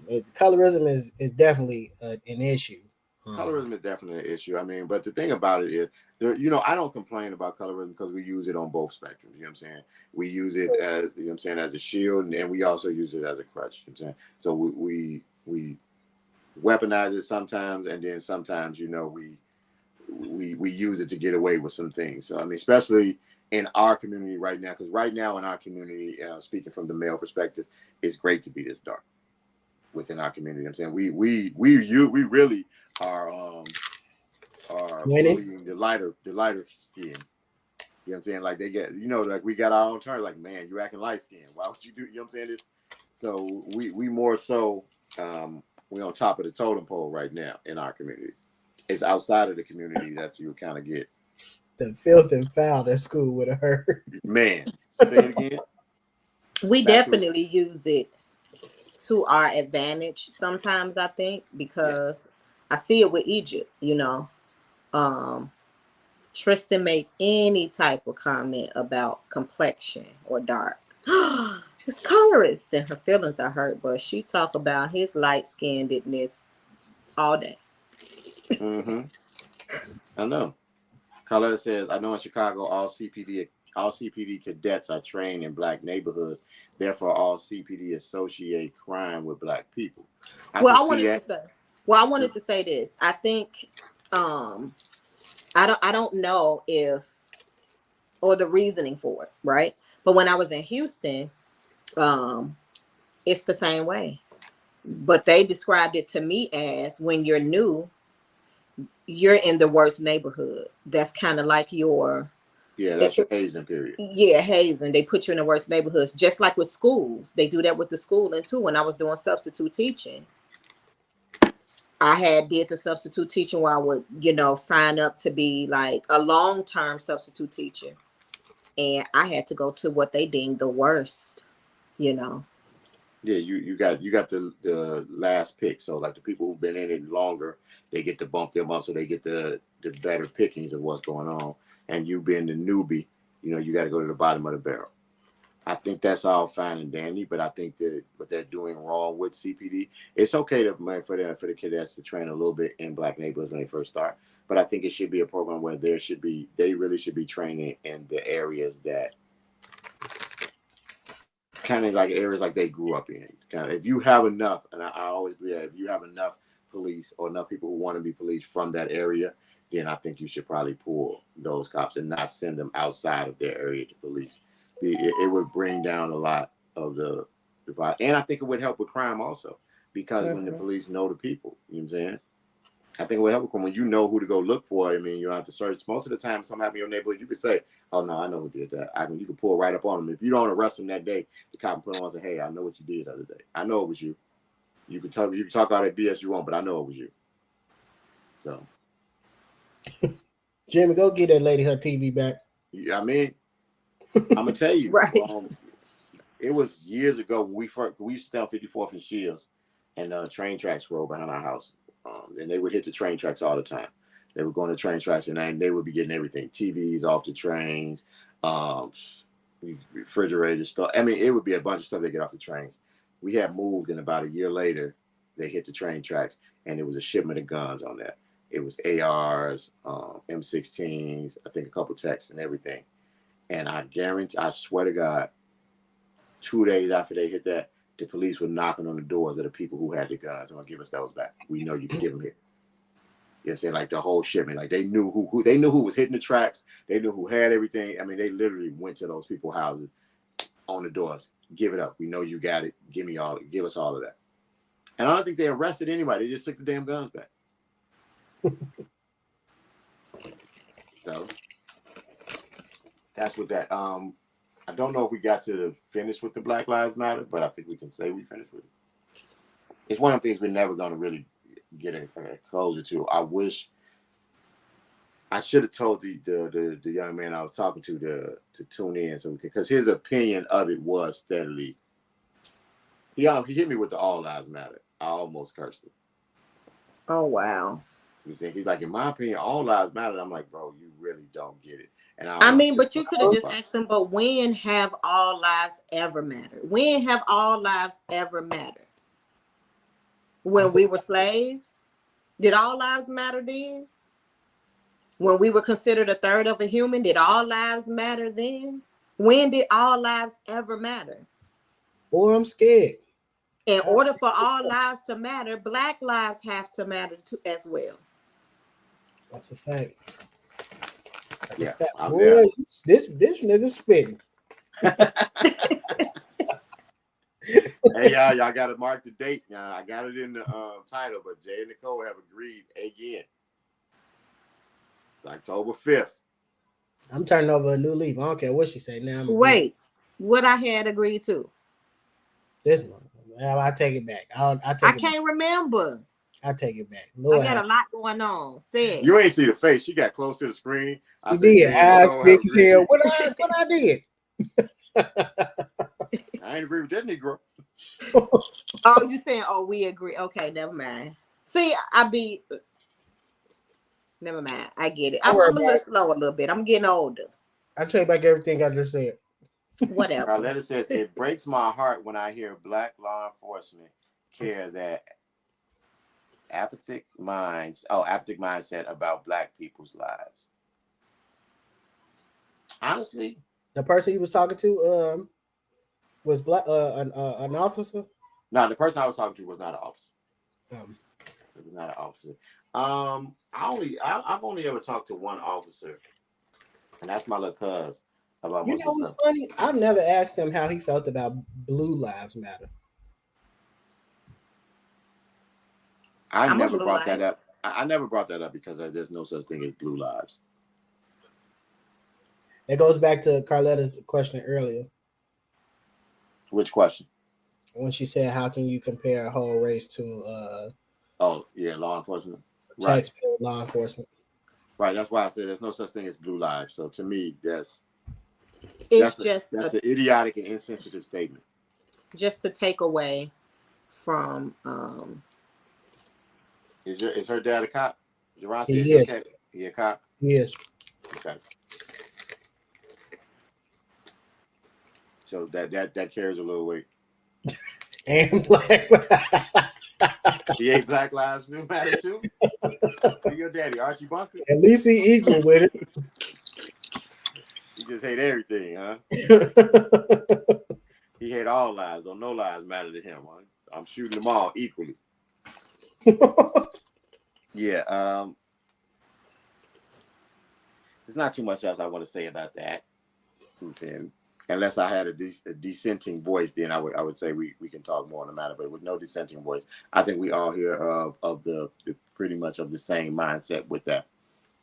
colorism is definitely an issue. Colorism is definitely an issue. I mean, but the thing about it is, you know, I don't complain about colorism because we use it on both spectrums. You know what I'm saying? We use it as, you know what I'm saying, as a shield, and we also use it as a crutch. You know what I'm saying? So we weaponize it sometimes, and then sometimes, you know, we use it to get away with some things. So I mean, especially in our community right now, because right now in our community, speaking from the male perspective, it's great to be this dark within our community. I'm saying we really are bullying the lighter skin. You know what I'm saying? Like they get, you know, like we got our own turn. Like, man, you acting light skin. Why would you do? You know what I'm saying? This. So we more so we're on top of the totem pole right now in our community. It's outside of the community that you kind of get the filth and foul that school would have heard. Man, say it again. We definitely use it to our advantage sometimes, I think, because I see it with Egypt, you know. Tristan made any type of comment about complexion or dark. His colorist and her feelings are hurt, but she talk about his light-skinnedness all day. Mm-hmm. I know. Carletta says, I know in Chicago all CPD cadets are trained in black neighborhoods. Therefore, all CPD associate crime with black people. I wanted to say this. I think I don't know if or the reasoning for it, right? But when I was in Houston, it's the same way. But they described it to me as when you're new, you're in the worst neighborhoods. That's kind of like your that's your hazing period. Yeah, hazing. They put you in the worst neighborhoods, just like with schools. They do that with the schooling too. When I was doing substitute teaching, I did the substitute teaching where I would, you know, sign up to be like a long-term substitute teacher, and I had to go to what they deemed the worst, you know. Yeah, you got the last pick. So like the people who've been in it longer, they get to bump them up, so they get the better pickings of what's going on. And you being the newbie, you know, you got to go to the bottom of the barrel. I think that's all fine and dandy, but I think that what they're doing wrong with CPD, it's okay for the cadets to train a little bit in black neighborhoods when they first start. But I think it should be a program where they really should be training in the areas that kind of like areas like they grew up in. Kind of, if you have enough, and I always believe if you have enough police or enough people who want to be police from that area, then I think you should probably pull those cops and not send them outside of their area to police. It would bring down a lot of the violence. And I think it would help with crime also, because when the police know the people, you know what I'm saying? I think it would help when you know who to go look for. I mean, you don't have to search. Most of the time, something happened in your neighborhood, you could say, "Oh no, I know who did that." I mean, you can pull right up on them. If you don't arrest them that day, the cop can put them on and say, "Hey, I know what you did the other day. I know it was you." You can talk all that BS you want, but I know it was you. So, Jimmy, go get that lady her TV back. I mean, I'm gonna tell you, Right. It was years ago when we used to stay on 54th and Shields, and train tracks rolled behind our house. And they would hit the train tracks all the time. They would go on the train tracks, and they would be getting everything: TVs off the trains, refrigerators, stuff. I mean, it would be a bunch of stuff they get off the trains. We had moved, and about a year later, they hit the train tracks, and it was a shipment of guns on that. It was ARs, M16s, I think a couple texts and everything. And I swear to God, 2 days after they hit that, the police were knocking on the doors of the people who had the guns and gonna give us those back. We know you can give them here. You know what I'm saying? Like the whole shipment. Like they knew who they knew who was hitting the tracks. They knew who had everything. I mean, they literally went to those people's houses on the doors. Give it up. We know you got it. Give us all of that. And I don't think they arrested anybody. They just took the damn guns back. So that's what that. I don't know if we got to finish with the Black Lives Matter, but I think we can say we finished with it. It's one of the things we're never going to really get a closure to. I wish I should have told the young man I was talking to tune in, so because his opinion of it was steadily. He hit me with the All Lives Matter. I almost cursed him. Oh wow. He's like, in my opinion, all lives matter. I'm like, bro, you really don't get it. And I mean, but you could have just asked him, but when have all lives ever mattered? When have all lives ever mattered? When we were slaves? Did all lives matter then? When we were considered a third of a human, did all lives matter then? When did all lives ever matter? Boy, I'm scared. In order for all lives to matter, Black lives have to matter too, as well. That's a fact. That's yeah, a fact. I'm Boy, there. this nigga spitting. Hey y'all got to mark the date now. I got it in the title, but Jay and Nicole have agreed again. It's October 5th. I'm turning over a new leaf. I don't care what she say now. Wait, what I had agreed to? This one. I take it back. I can't remember. I take it back. Lord, I got a lot going on. Say it. You ain't see the face. She got close to the screen. I did. Eyes big as hell. What I did? I ain't agree with that Negro. Oh, you saying? Oh, we agree. Okay, never mind. See, never mind. I get it. I'm a little slow a little bit. I'm getting older. I take back everything I just said. Whatever. Our letter says, it breaks my heart when I hear Black law enforcement care that apathic mindset about Black people's lives. Honestly, the person he was talking to was Black an officer. No, the person I was talking to was not an officer. It was not an officer. I've only ever talked to one officer, and that's my little cuz. About you know what's funny? I've never asked him how he felt about Blue Lives Matter. I never brought that up. I never brought that up because there's no such thing as blue lives. It goes back to Carletta's question earlier. Which question? When she said, "How can you compare a whole race to?" Oh yeah, law enforcement. Taxpayer law enforcement. Right. That's why I said there's no such thing as blue lives. So to me, that's the idiotic and insensitive statement. Just to take away from. Is her dad a cop? He is. Okay? He a cop? Yes. Okay. So that carries a little weight. And Black. He ain't Black Lives Matter too. Your daddy, Archie Bunker. At least he equal with it. He just hate everything, huh? He hate all lives, though no lives matter to him. Huh? I'm shooting them all equally. Yeah. there's not too much else I want to say about that. Unless I had a dissenting voice, then I would say we can talk more on the matter. But with no dissenting voice, I think we all here of the pretty much of the same mindset with that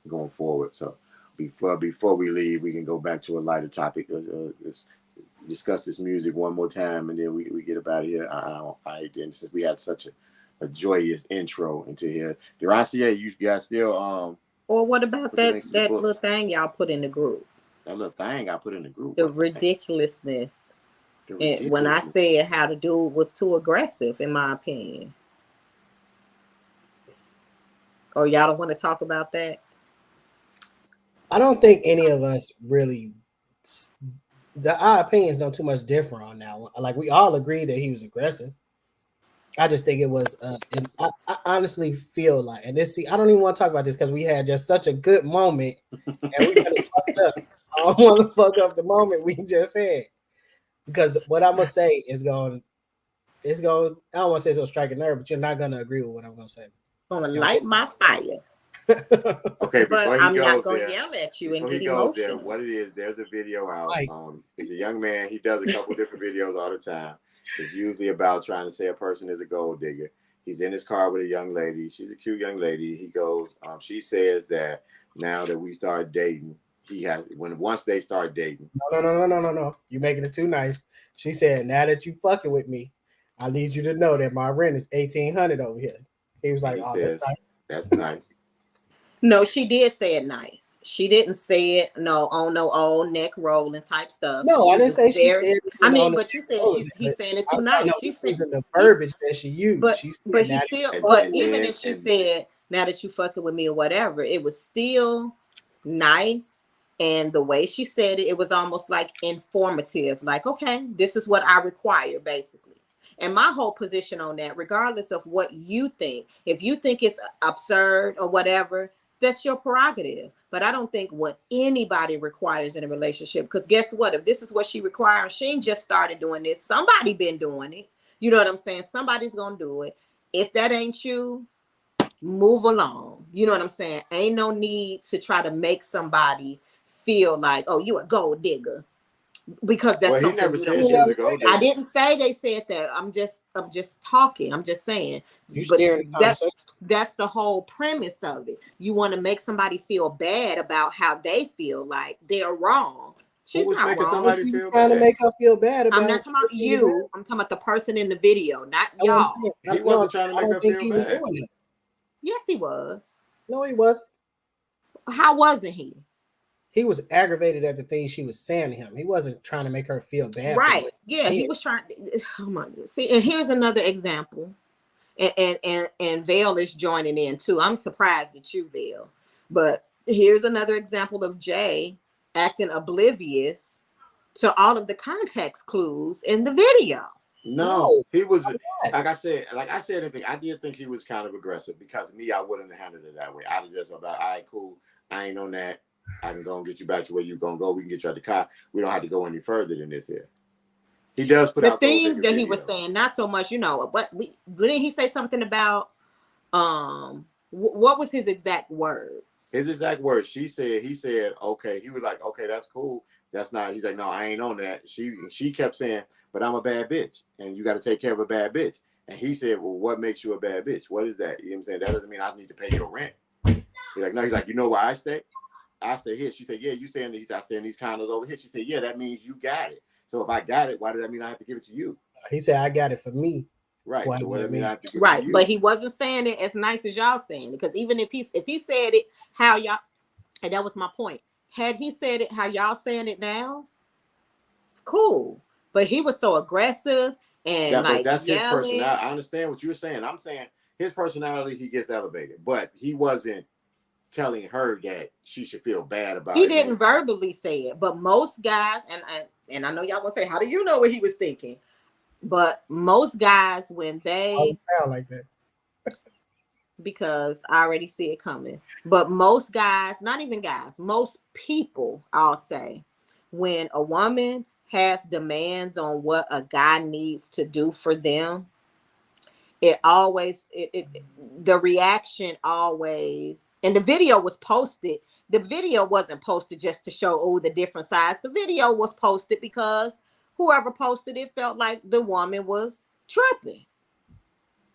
going forward. So before we leave, we can go back to a lighter topic. Let's discuss this music one more time, and then we get up out of here. I didn't, since we had such a joyous intro into here. Derancia, you guys still Or what about What's the that links to the book? little thing y'all put in the group? that little thing I put in the group. The What thing? ridiculousness. The And when I ridiculousness. said how the dude was too aggressive, in my opinion. Or y'all don't want to talk about that? I don't think any of us really. Our opinions don't too much differ on that one. Like we all agree that he was aggressive. I just think it was. And I honestly feel like, and this. See, I don't even want to talk about this because we had just such a good moment, and we got it fucked up. I don't want to fuck up the moment we just had, because what I'm gonna say is going. It's going. I don't want to say it's gonna strike a nerve, but you're not gonna agree with what I'm gonna say. Gonna light my fire. Okay, before But he I'm goes not gonna there, yell at you and before he get goes there, emotional. what it is, there's a video out. Right. He's a young man. He does a couple different videos all the time. It's usually about trying to say a person is a gold digger. He's in his car with a young lady. She's a cute young lady. He goes, she says that now that we start dating, once they start dating. No. You're making it too nice. She said, "Now that you fucking with me, I need you to know that my rent is $1,800 over here." He was like, He "Oh, says, that's nice." That's nice. No, she did say it nice. She didn't say it on no old neck rolling type stuff. No, I didn't say she very, said. I mean, but you said he's he's saying it too nice. She said, the verbiage that she used. but She said, but he "Now that still, you but fucking with even then- if she and- said now that you fucking with me or whatever, it was still nice. And the way she said it, it was almost like informative. Like, okay, this is what I require, basically. And my whole position on that, regardless of what you think, if you think it's absurd or whatever, that's your prerogative. But I don't think what anybody requires in a relationship, because guess what? If this is what she requires, she ain't just started doing this. Somebody been doing it. You know what I'm saying? Somebody's gonna do it. If that ain't you, move along. You know what I'm saying? Ain't no need to try to make somebody feel like, oh, you a gold digger. Because that's Well, he something never you said don't she was do. a gold I digger. didn't say they said that. I'm just talking. I'm just saying. You But steering the conversation." that's the whole premise of it. You want to make somebody feel bad about how they feel like they're wrong. She's Who was not making wrong. somebody You feel trying to bad? make her feel bad about. I'm not talking about you. I'm talking about the person in the video, not That's what I'm y'all. saying. He wasn't trying to I make don't her think feel he was bad. doing that. Yes, he was. No, he wasn't. How wasn't he? He was aggravated at the things she was saying to him. He wasn't trying to make her feel bad. for Right. what- Yeah, he was trying. Oh my God. See, and here's another example. And Vale is joining in too. I'm surprised at you, Vale. But here's another example of Jay acting oblivious to all of the context clues in the video. No, he was not. like I said, I did think he was kind of aggressive because me, I wouldn't have handled it that way. I'd have just been like, all right, cool. I ain't on that. I can go and get you back to where you're gonna go. We can get you out the car. We don't have to go any further than this here. He does put The out those things that he videos. was saying, not so much, didn't he say something about what was his exact words? His exact words. He said, okay. He was like, okay, that's cool. That's not. He's like, no, I ain't on that. She kept saying, but I'm a bad bitch, and you got to take care of a bad bitch. And he said, well, what makes you a bad bitch? What is that? You know what I'm saying? That doesn't mean I need to pay your rent. He's like, no. He's like, you know where I stay? I stay here. She said, yeah, you stay in these. I stay in these condos over here. She said, yeah, that means you got it. So if I got it, why does that mean I have to give it to you? He said, "I got it for me." Right. Why So what does does that that mean I mean? have to give it Right, to you? but he wasn't saying it as nice as y'all saying it. Because even if he said it how y'all, and that was my point. Had he said it how y'all saying it now, cool. But he was so aggressive and Yeah, but like that's his yelling. personality. I understand what you're saying. I'm saying his personality, he gets elevated, but he wasn't telling her that she should feel bad about He it. didn't verbally say it, but most guys, and I know y'all gonna say, how do you know what he was thinking? But most guys, when Why they, would it sound like that? because I already see it coming, but most guys, not even guys, most people, I'll say, when a woman has demands on what a guy needs to do for them, it always the reaction always, and the video was posted. The video wasn't posted just to show the different sides. The video was posted because whoever posted it felt like the woman was tripping,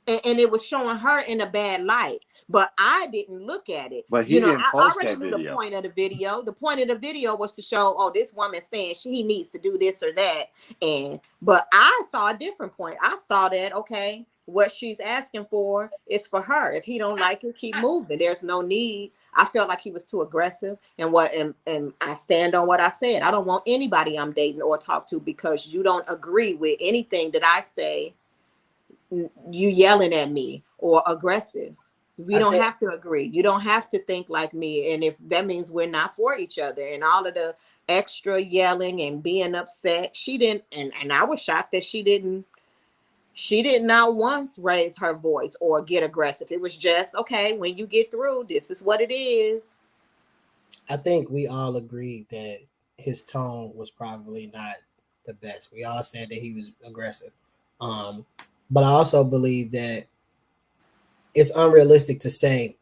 and it was showing her in a bad light. But I didn't look at it. But he didn't I post already that knew video. the point of the video. The point of the video was to show, this woman saying he needs to do this or that. But I saw a different point. I saw that, okay, what she's asking for is for her. If he don't like it, keep moving. There's no need. I felt like he was too aggressive, and I stand on what I said. I don't want anybody I'm dating or talk to because you don't agree with anything that I say. You yelling at me or aggressive. We don't have to agree. You don't have to think like me. And if that means we're not for each other, and all of the extra yelling and being upset, she didn't. And I was shocked that she did not once raise her voice or get aggressive. It was just, okay, when you get through, this is what it is. I think we all agreed that his tone was probably not the best. We all said that he was aggressive. But I also believe that it's unrealistic to say,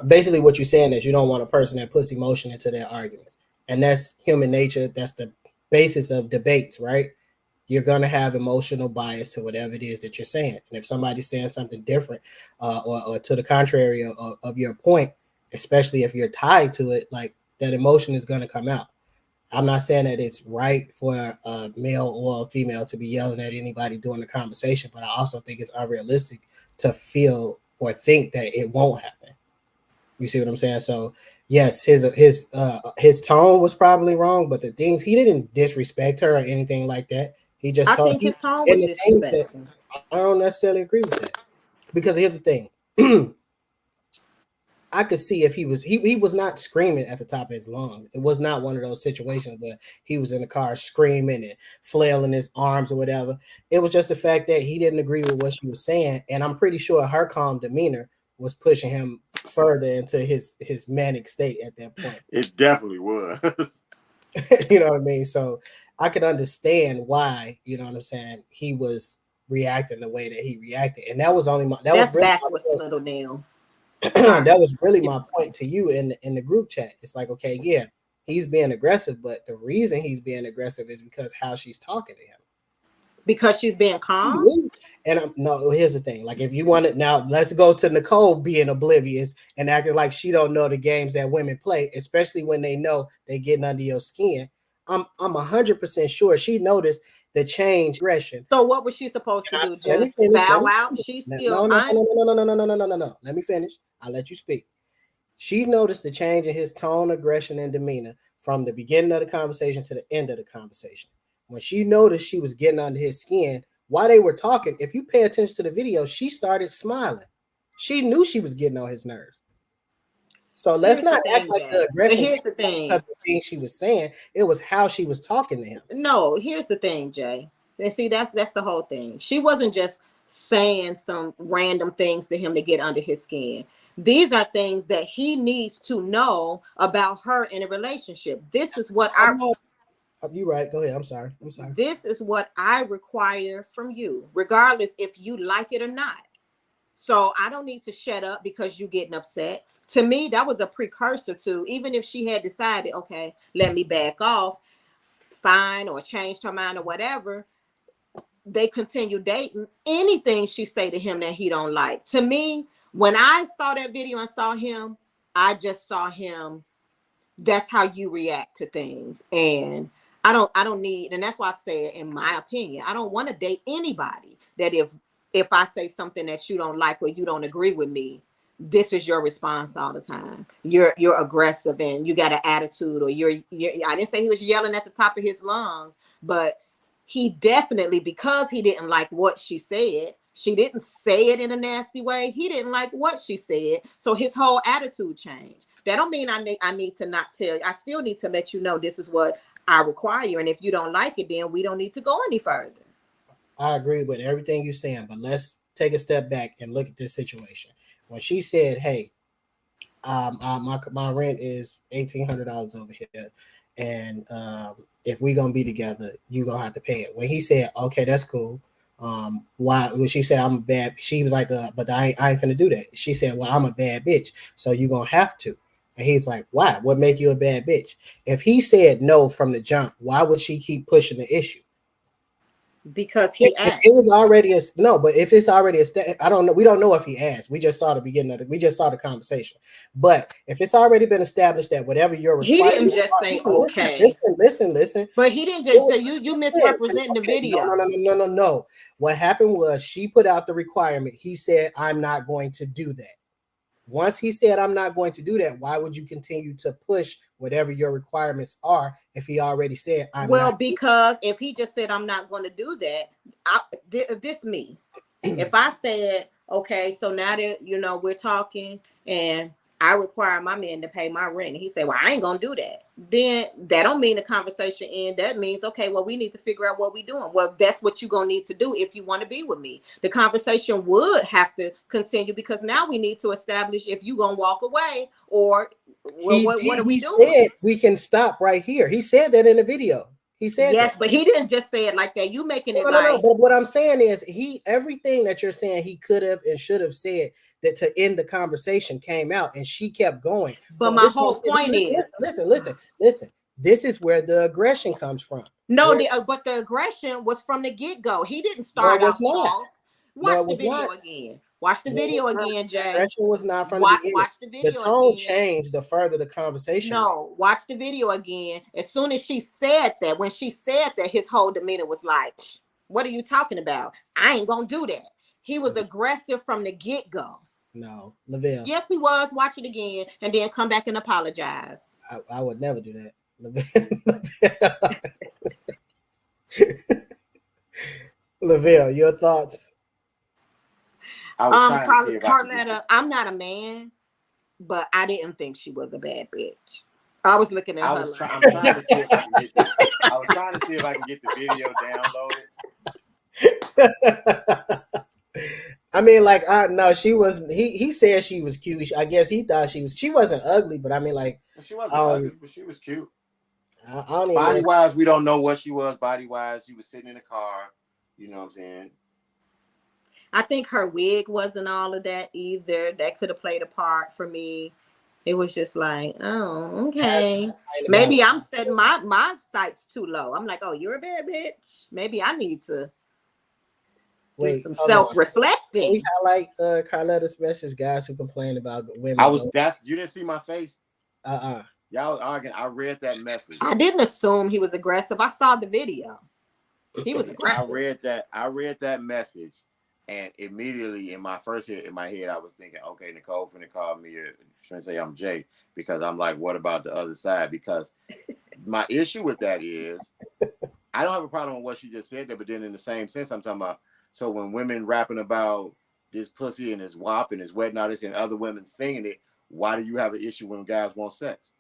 basically what you're saying is you don't want a person that puts emotion into their arguments. And that's human nature. That's the basis of debates, right? You're going to have emotional bias to whatever it is that you're saying. And if somebody's saying something different or to the contrary of your point, especially if you're tied to it, like that emotion is going to come out. I'm not saying that it's right for a male or a female to be yelling at anybody during the conversation, but I also think it's unrealistic to feel or think that it won't happen. You see what I'm saying? So yes, his tone was probably wrong, but the things, he didn't disrespect her or anything like that. He just I think his tone was disrespectful. I don't necessarily agree with that, because here's the thing. I could see if he was not screaming at the top of his lungs. It was not one of those situations where he was in the car screaming and flailing his arms or whatever. It was just the fact that he didn't agree with what she was saying. And I'm pretty sure her calm demeanor was pushing him further into his manic state at that point. It definitely was. You know what I mean? So I could understand why, you know what I'm saying, he was reacting the way that he reacted. And that was only that's backwards, little Neil. That was really my point to you in the group chat. It's like, okay, yeah, he's being aggressive, but the reason he's being aggressive is because how she's talking to him. Because she's being calm. And no, here's the thing. Like, if you want it now, let's go to Nicole being oblivious and acting like she don't know the games that women play, especially when they know they're getting under your skin. I'm 100% sure she noticed the change aggression. So what was she supposed to do? Just bow out? She's still no. Let me finish. I'll let you speak. She noticed the change in his tone, aggression, and demeanor from the beginning of the conversation to the end of the conversation. When she noticed she was getting under his skin while they were talking, if you pay attention to the video, she started smiling. She knew she was getting on his nerves. So let's not act like the aggression. Here's the thing. Because the thing she was saying, it was how she was talking to him. No, here's the thing, Jay. And see, that's the whole thing. She wasn't just saying some random things to him to get under his skin. These are things that he needs to know about her in a relationship. This is what you're right. Go ahead. I'm sorry. This is what I require from you, regardless if you like it or not. So I don't need to shut up because you're getting upset. To me, that was a precursor to, even if she had decided, okay, let me back off, fine, or changed her mind or whatever, they continue dating. Anything she say to him that he don't like. To me, when I saw that video and saw him, I just saw him. That's how you react to things. And I don't need, and that's why I say, in my opinion, I don't want to date anybody that if I say something that you don't like or you don't agree with me, this is your response all the time. You're aggressive and you got an attitude, or you're I didn't say he was yelling at the top of his lungs, but he definitely, because he didn't like what she said, she didn't say it in a nasty way. He didn't like what she said. So his whole attitude changed. That don't mean I need to not tell you. I still need to let you know this is what I require. And if you don't like it, then we don't need to go any further. I agree with everything you're saying, but let's take a step back and look at this situation. When she said, hey, my rent is $1,800 over here, and if we're going to be together, you're going to have to pay it. When he said, okay, that's cool, Why? When she said I'm a bad, she was like, but I ain't finna do that. She said, well, I'm a bad bitch, so you gonna have to. And he's like, why? What make you a bad bitch? If he said no from the jump, why would she keep pushing the issue? Because he asked. It was already no, but if it's already I don't know. We don't know if he asked. We just saw the beginning of we just saw the conversation. But if it's already been established that whatever you're he didn't just say okay. Listen. But he didn't just say you misrepresenting the video. No. What happened was she put out the requirement. He said, I'm not going to do that. Once he said, I'm not going to do that, why would you continue to push whatever your requirements are if he already said, I'm not? Because if he just said, I'm not going to do that, this me. If I said, okay, so now that, we're talking and I require my man to pay my rent, and he said, well, I ain't going to do that. Then that don't mean the conversation end. That means, okay, well, we need to figure out what we're doing. Well, that's what you're going to need to do if you want to be with me. The conversation would have to continue because now we need to establish if you're going to walk away or what are we doing? Said we can stop right here. He said that in the video. He said yes, that. But he didn't just say it like that. You making it no. But what I'm saying is everything that you're saying he could have and should have said that to end the conversation came out and she kept going. But my whole point is listen. This is where the aggression comes from. No, but the aggression was from the get-go. He didn't start off soft. Watch the video again. Watch the video again, Jay. Aggression was not from the beginning. Watch the video. The tone changed the further the conversation. No, watch the video again. As soon as she said that, when she said that, his whole demeanor was like, what are you talking about? I ain't gonna do that. He was aggressive from the get-go. No, Lavelle. Yes, he was. Watch it again and then come back and apologize. I would never do that. Lavelle, your thoughts? Carletta, I'm not a man, but I didn't think she was a bad bitch. I was looking at her. I was trying to see if I can get the video downloaded. I mean, like, no, she was. He said she was cute. I guess he thought she was. She wasn't ugly, but I mean, like, she wasn't ugly, but she was cute. Body wise, we don't know what she was. Body wise, she was sitting in the car. You know what I'm saying? I think her wig wasn't all of that either. That could have played a part for me. It was just like, oh, okay. Maybe I'm setting my sights too low. I'm like, oh, you're a bad bitch. Maybe I need to do some self-reflecting. We highlight Carletta's message, guys who complain about women. You didn't see my face? Y'all arguing. I read that message. I didn't assume he was aggressive. I saw the video. He was aggressive. I read that message, and immediately in my head, I was thinking, okay, Nicole finna call me shouldn't say I'm Jay, because I'm like, what about the other side? Because my issue with that is I don't have a problem with what she just said there, but then in the same sense, I'm talking about, so when women rapping about this pussy and this wop and this wet and all this and other women singing it, why do you have an issue when guys want sex?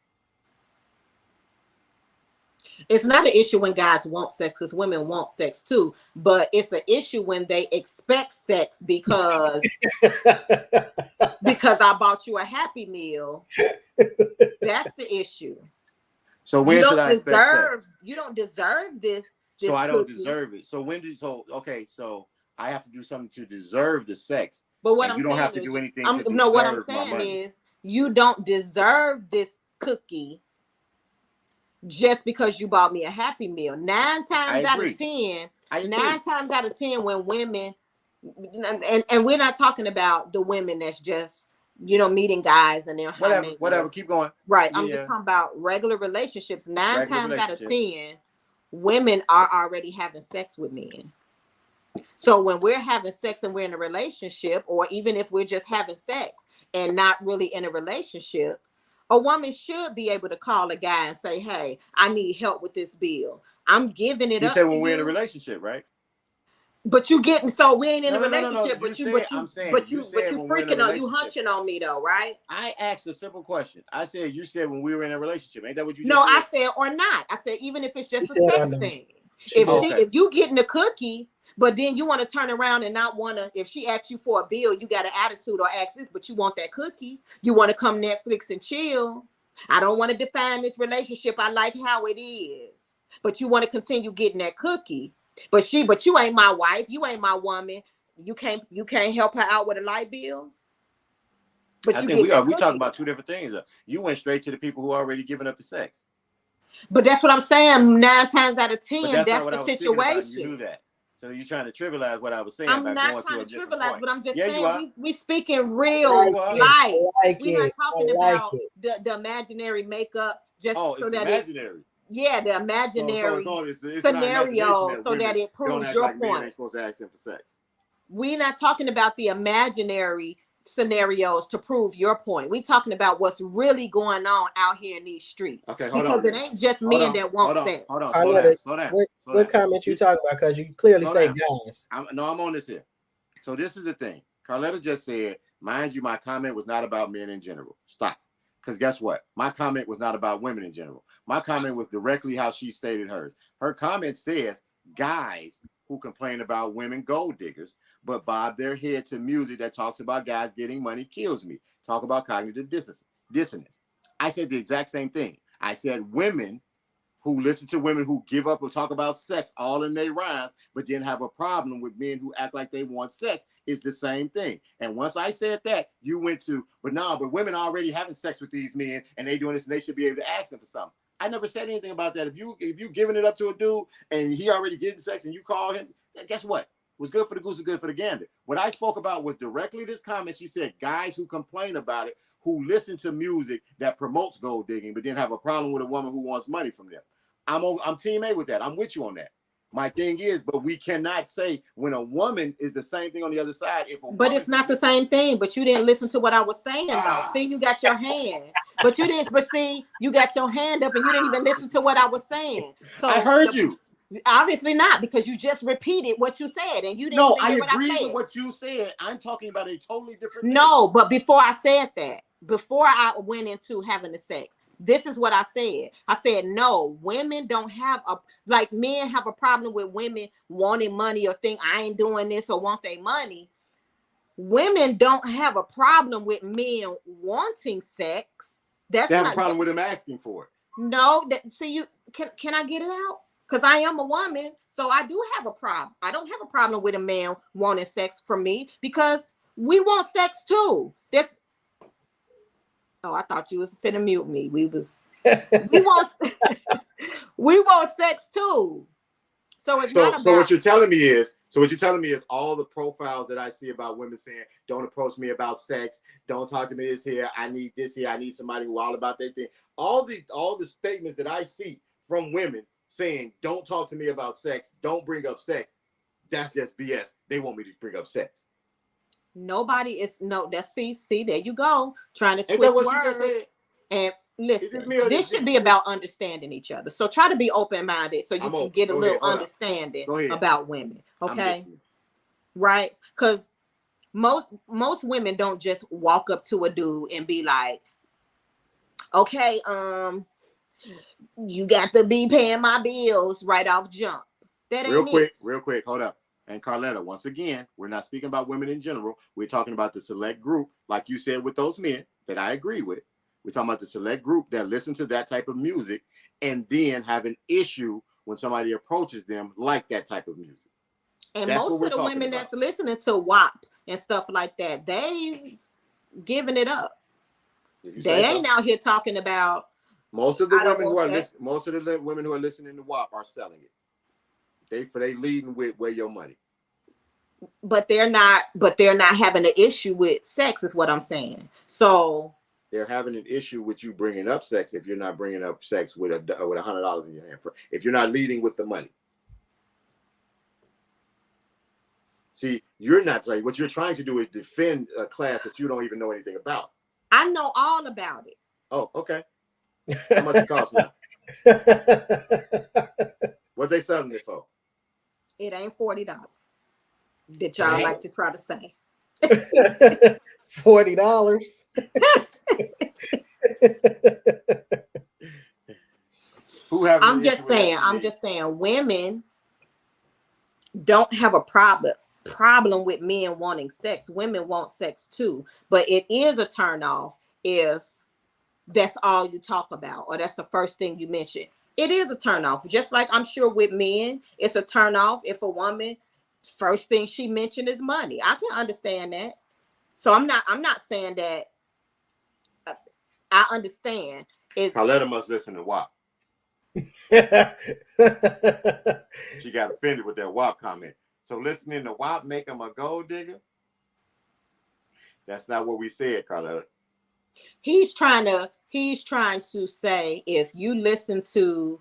It's not an issue when guys want sex, because women want sex too. But it's an issue when they expect sex because I bought you a Happy Meal. That's the issue. So when should I expect sex? You don't deserve this. So I don't deserve it. So so I have to do something to deserve the sex. But what you don't have to do anything. What I'm saying is you don't deserve this cookie just because you bought me a Happy Meal. 9 times out of 10, when women, and we're not talking about the women that's just, meeting guys and they're whatever, keep going. Right. I'm just talking about regular relationships. 9 times out of 10, women are already having sex with men. So when we're having sex and we're in a relationship, or even if we're just having sex and not really in a relationship, a woman should be able to call a guy and say, hey, I need help with this bill. I'm giving it up. You said when we're in a relationship, right? But you getting, so we ain't in a relationship, but you freaking on, you hunching on me though, right? I asked a simple question. I said, you said when we were in a relationship. Ain't that what you No, just I said? said or not. I said even if it's just a sex thing. If you getting a cookie, but then you want to turn around and not want to, if she asks you for a bill, you got an attitude or ask this, but you want that cookie. You want to come Netflix and chill. I don't want to define this relationship. I like how it is, but you want to continue getting that cookie. But you ain't my wife. You ain't my woman. You can't help her out with a light bill. But I you think we get we talking about two different things. You went straight to the people who already given up the sex. But that's what I'm saying. 9 times out of 10, But that's not that's what the I was speaking about. You situation. knew that. So you're trying to trivialize what I was saying by I'm not going trying to to a different trivialize, point. but I'm just Yeah, you are. saying we speaking I real like life. it. I like We're not it. talking I like about it. the imaginary makeup just Oh, so it's that imaginary. the So imaginary it's not imagination scenario that so women that it don't proves act your like men point. ain't supposed to ask them for sex. We're not talking about the imaginary scenarios to prove your point. We're talking about what's really going on out here in these streets. Okay, hold because on. it ain't just Hold men on, that want hold on, sex. hold on. Carletta, Slow down. what comment you talking about? Because you clearly Slow say down. guys. I'm on this here. So this is the thing. Carletta just said, mind you, my comment was not about men in general. Stop. Because guess what? My comment was not about women in general. My comment was directly how she stated hers. Her comment says guys who complain about women gold diggers, but bob their head to music that talks about guys getting money kills me. Talk about cognitive dissonance. I said the exact same thing. I said women who listen to women who give up or talk about sex all in their rhymes, but then have a problem with men who act like they want sex is the same thing. And once I said that, you went to, but women are already having sex with these men and they doing this and they should be able to ask them for something. I never said anything about that. If you giving it up to a dude and he already getting sex and you call him, guess what? What's good for the goose is good for the gander. What I spoke about was directly this comment. She said, guys who complain about it, who listen to music that promotes gold digging, but then have a problem with a woman who wants money from them. I'm team A with that. I'm with you on that. My thing is, but we cannot say when a woman is the same thing on the other side. But it's not the same thing. But you didn't listen to what I was saying, though. See, you got your hand, but you didn't. But see, you got your hand up, and you didn't even listen to what I was saying. So I heard you. Obviously not, because you just repeated what you said, and you didn't. No, even I hear agree what I said. with what you said. I'm talking about a totally different thing. No, but before I said that, before I went into having the sex, this is what I said. I said, no, women don't have like men have a problem with women wanting money or think I ain't doing this or want their money. Women don't have a problem with men wanting sex. That's They have not a problem with them asking for it. No, see, you can I get it out? Because I am a woman, so I do have a problem. I don't have a problem with a man wanting sex from me because we want sex too. I thought you was finna mute me. We want we want sex too. So it's not about. So what you're telling me is all the profiles that I see about women saying, don't approach me about sex, don't talk to me this here, I need this here, I need somebody who all about that thing. All the statements that I see from women saying, don't talk to me about sex, don't bring up sex, that's just BS. They want me to bring up sex. Nobody is see, there you go, trying to twist words. And listen, this should be about understanding each other. So try to be open-minded so you can get a little understanding about women. Okay. Right? Because most women don't just walk up to a dude and be like, okay, you got to be paying my bills right off jump. That ain't real quick, hold up. And Carletta, once again, we're not speaking about women in general. We're talking about the select group, like you said, with those men that I agree with. We're talking about the select group that listen to that type of music and then have an issue when somebody approaches them like that type of music. And most of the women that's listening to WAP and stuff like that, they giving it up. They ain't out here talking about. Most of the women who are listening to WAP are selling it. They leading with where your money. But they're not having an issue with sex, is what I'm saying. So they're having an issue with you bringing up sex if you're not bringing up sex with $100 in your hand. If you're not leading with the money. See, you're not like what you're trying to do is defend a class that you don't even know anything about. I know all about it. Oh, okay. How much it costs now? What they selling it for? It ain't $40 that y'all like to try to say. $40. I'm just saying women don't have a problem with men wanting sex. Women want sex too, but it is a turn off if that's all you talk about or that's the first thing you mention. It is a turnoff. Just like I'm sure with men, it's a turnoff if a woman first thing she mentioned is money. I can understand that. So I'm not saying that I understand. Carletta must listen to WAP. She got offended with that WAP comment. So listening to WAP make him a gold digger? That's not what we said, Carletta. He's trying to say if you listen to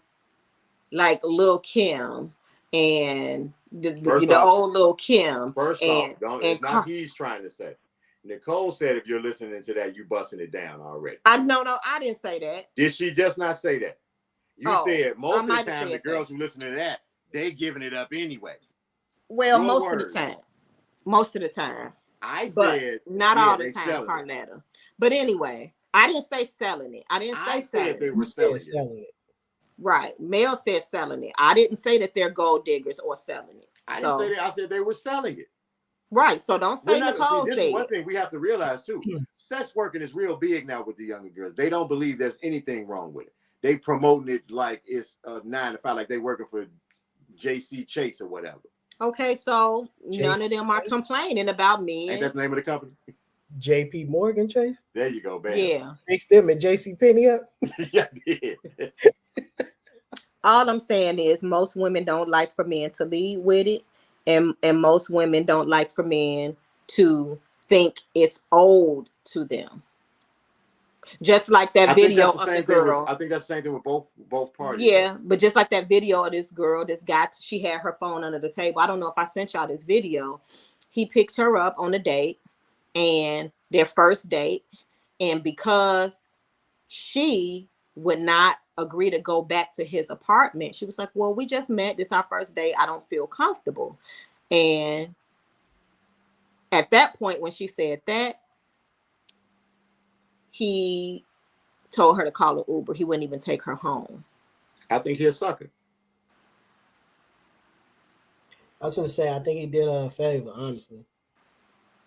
like Lil Kim and the old Lil Kim. First off, it's not he's trying to say. Nicole said if you're listening to that, you busting it down already. No, I didn't say that. Did she just not say that? You said most of the time the girls who listen to that, they giving it up anyway. Well, most of the time. Most of the time. I said not all the time, Carletta. But anyway, I didn't say selling it. I didn't say selling they were selling it. Right. Mel said selling it. I didn't say that they're gold diggers or selling it. I didn't say that. I said they were selling it. Right. So don't say Nicole said. This is one thing we have to realize too. Sex working is real big now with the younger girls. They don't believe there's anything wrong with it. They promoting it like it's a 9 to 5, like they working for JC Chase or whatever. Okay, so none of them are complaining about me. Ain't that the name of the company? JP Morgan Chase. There you go, baby. Yeah. Mixed them and JC Penney up. Yeah, yeah. All I'm saying is most women don't like for men to lead with it, and most women don't like for men to think it's owed to them. Just like that video of the girl. I think that's the same thing with both parties. Yeah, but just like that video of this girl, this guy, she had her phone under the table. I don't know if I sent y'all this video. He picked her up on a date, and their first date, and because she would not agree to go back to his apartment, she was like, well, we just met. This is our first date. I don't feel comfortable. And at that point, when she said that, he told her to call an Uber. He wouldn't even take her home. I think he's a sucker. I was going to say, I think he did her a favor, honestly.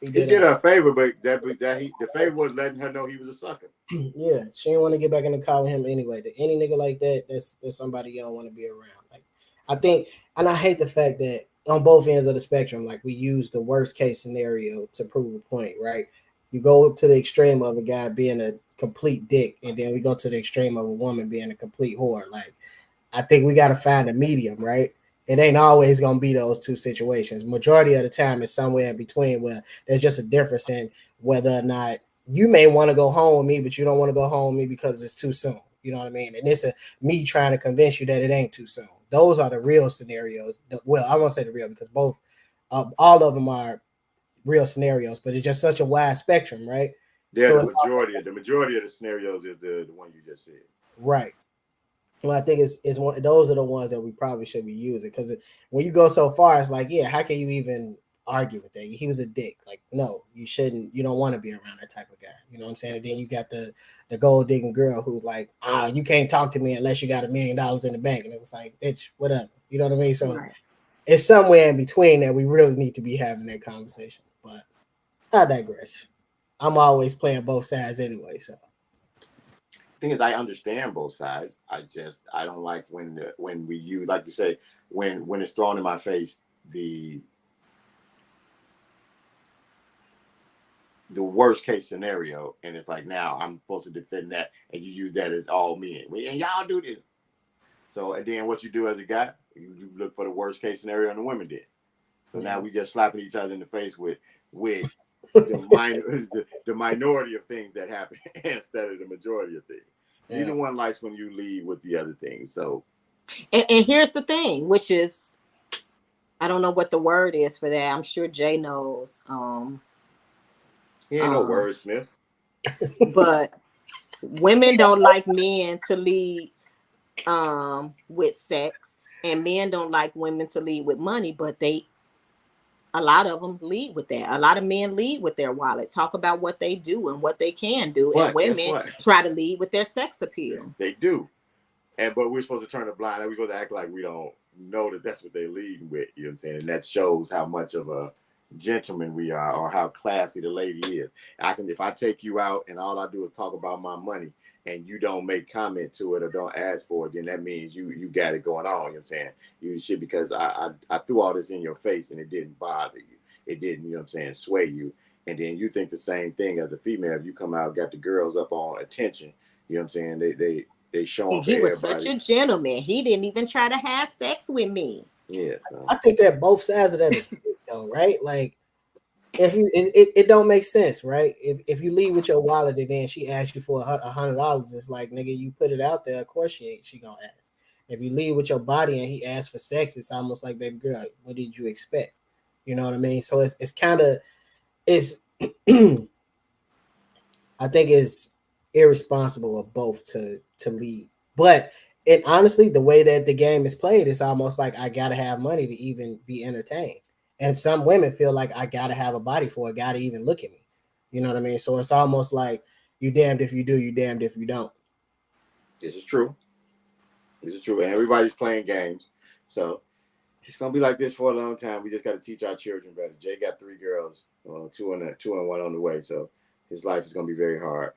He did her a favor, but the favor was letting her know he was a sucker. Yeah, she didn't want to get back in the car with him anyway. Any nigga like that, that's somebody you don't want to be around. Like, I think, and I hate the fact that on both ends of the spectrum, like we use the worst case scenario to prove a point, right? You go to the extreme of a guy being a complete dick, and then we go to the extreme of a woman being a complete whore. Like, I think we got to find a medium, right? It ain't always going to be those two situations. Majority of the time it's somewhere in between where there's just a difference in whether or not you may want to go home with me, but you don't want to go home with me because it's too soon. You know what I mean? And it's me trying to convince you that it ain't too soon. Those are the real scenarios. Well, I won't say the real because both, all of them are real scenarios, but it's just such a wide spectrum, right? Yeah, so the majority of the scenarios is the one you just said. Right. Well, I think it's one. Those are the ones that we probably should be using because when you go so far, it's like, yeah, how can you even argue with that? He was a dick. Like, no, you shouldn't. You don't want to be around that type of guy. You know what I'm saying? And then you got the gold digging girl who's like, you can't talk to me unless you got $1 million in the bank, and it was like, bitch, whatever. You know what I mean? So it's somewhere in between that we really need to be having that conversation. But I digress. I'm always playing both sides anyway, so. Thing is, I understand both sides. I don't like when we use, like you say, when it's thrown in my face, the worst case scenario, and it's like, now I'm supposed to defend that, and you use that as all men, and y'all do this. So, and then what you do as a guy, you look for the worst case scenario, and the women did. So now we just slapping each other in the face with the minority of things that happen instead of the majority of things. Yeah. Neither one likes when you lead with the other thing. So, and here's the thing, which is, I don't know what the word is for that. I'm sure Jay knows. He ain't no wordsmith. But women don't like men to lead with sex, and men don't like women to lead with money, but a lot of them lead with that. A lot of men lead with their wallet, talk about what they do and what they can do. And women try to lead with their sex appeal. They do. But we're supposed to turn a blind eye. We're supposed to act like we don't know that that's what they lead with. You know what I'm saying? And that shows how much of a gentlemen we are, or how classy the lady is. If I take you out and all I do is talk about my money and you don't make comment to it or don't ask for it, then that means you got it going on. You know what I'm saying? You should, because I threw all this in your face and it didn't bother you. It didn't, you know what I'm saying, sway you. And then you think the same thing as a female. If you come out, got the girls up on attention, you know what I'm saying? They showing for He was everybody. such a gentleman. He didn't even try to have sex with me. Yeah. So. I think that both sides of that is though, right? Like, if you it don't make sense, right? If you leave with your wallet and then she asks you for $100, it's like, nigga, you put it out there. Of course she gonna ask. If you leave with your body and he asks for sex, it's almost like, baby girl, what did you expect? You know what I mean? So it's kind of I think it's irresponsible of both to lead. But it honestly, the way that the game is played, it's almost like I gotta have money to even be entertained. And some women feel like I gotta have a body for a guy to even look at me. You know what I mean? So it's almost like you damned if you do, you damned if you don't. This is true. This is true. And everybody's playing games. So it's gonna be like this for a long time. We just got to teach our children better. Jay got 3 girls, 2 and 1 on the way. So his life is gonna be very hard.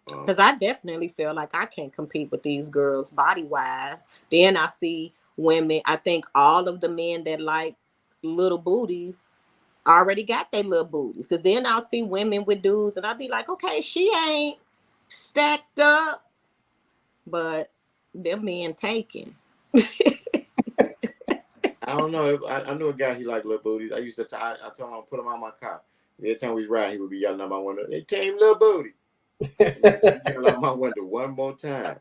Because I definitely feel like I can't compete with these girls body wise. Then I see women. I think all of the men that like little booties already got their little booties. Because then I'll see women with dudes, and I'll be like, okay, she ain't stacked up, but them men taken. I don't know. I knew a guy, he liked little booties. I told him to put him on my car. Every time we ride, he would be yelling out my window, "They tame little booty." Yelling out my window one more time.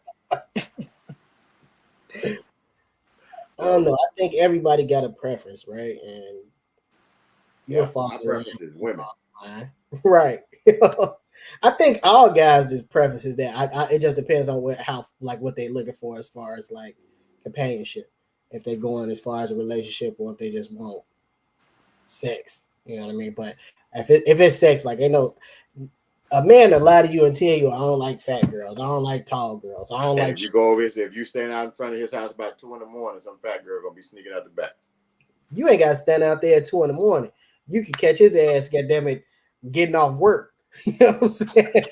I don't know. I think everybody got a preference, right? And my preference is women. Right. I think all guys just preferences that. It just depends on what they looking for as far as like companionship. If they're going as far as a relationship or if they just want sex. You know what I mean? But if it's sex, like, they know a man will lie to you and tell you, I don't like fat girls, I don't like tall girls, I don't like. If you go over here, if you stand out in front of his house about 2 a.m, some fat girl gonna be sneaking out the back. You ain't got to stand out there at 2 a.m. You can catch his ass, goddamn it, getting off work. You know what I'm saying?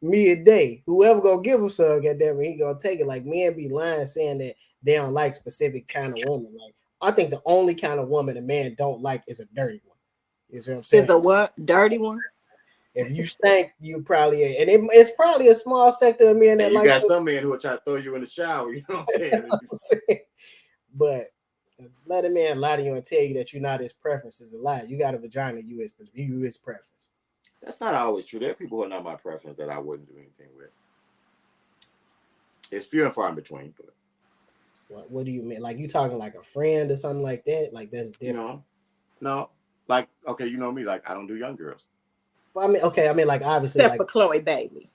Midday. Whoever gonna give him some, goddamn it, he gonna take it. Like, men be lying saying that they don't like specific kind of woman. Like, I think the only kind of woman a man don't like is a dirty one. You see what I'm saying? Is a what? Dirty one? If you stink, you probably, and it's probably a small sector of men that and you like. got some men who will try to throw you in the shower. You know what I'm saying? But let a man lie to you and tell you that you're not his preference is a lie. You got a vagina, you his preference. That's not always true. There are people who are not my preference that I wouldn't do anything with. It's few and far in between. But what do you mean? Like, you talking like a friend or something like that? Like, that's different. No. Like, okay, you know me. Like, I don't do young girls. Well, I mean, like, obviously, except like, for Chloe Bailey.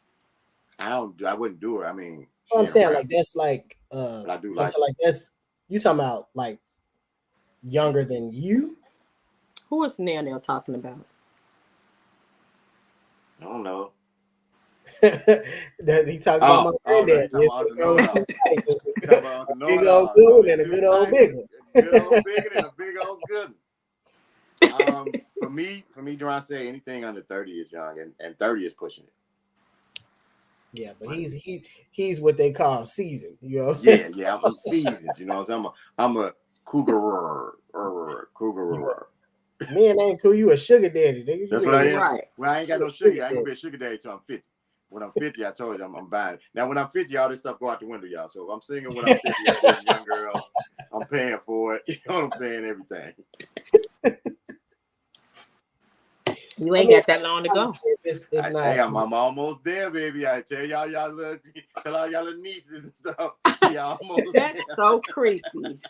I wouldn't do her. I mean, I'm saying, like, that's like, but I do like that's, you talking about like younger than you? Who is Nell talking about? I don't know. That he talking about my granddad. Big old good one and a good old big one. Good old big one and a big old good one. For me, Durante, anything under 30 is young, and 30 is pushing it. Yeah, but he's what they call seasoned. You know. Yeah, I'm seasoned. You know, so I'm a cougar. Man ain't cool. You a sugar daddy, nigga. That's what I am. Right. Well, I ain't got no sugar. I ain't gonna be a sugar daddy till I'm 50. When I'm 50, I told you I'm buying. Now, when I'm 50, all this stuff go out the window, y'all. So if I'm single when I'm 50, I'm a young girl. I'm paying for it. You know what I'm saying? Everything. You ain't got that long to go. I'm almost there, baby. I tell tell all y'all little nieces and stuff. Y'all almost That's there. so creepy.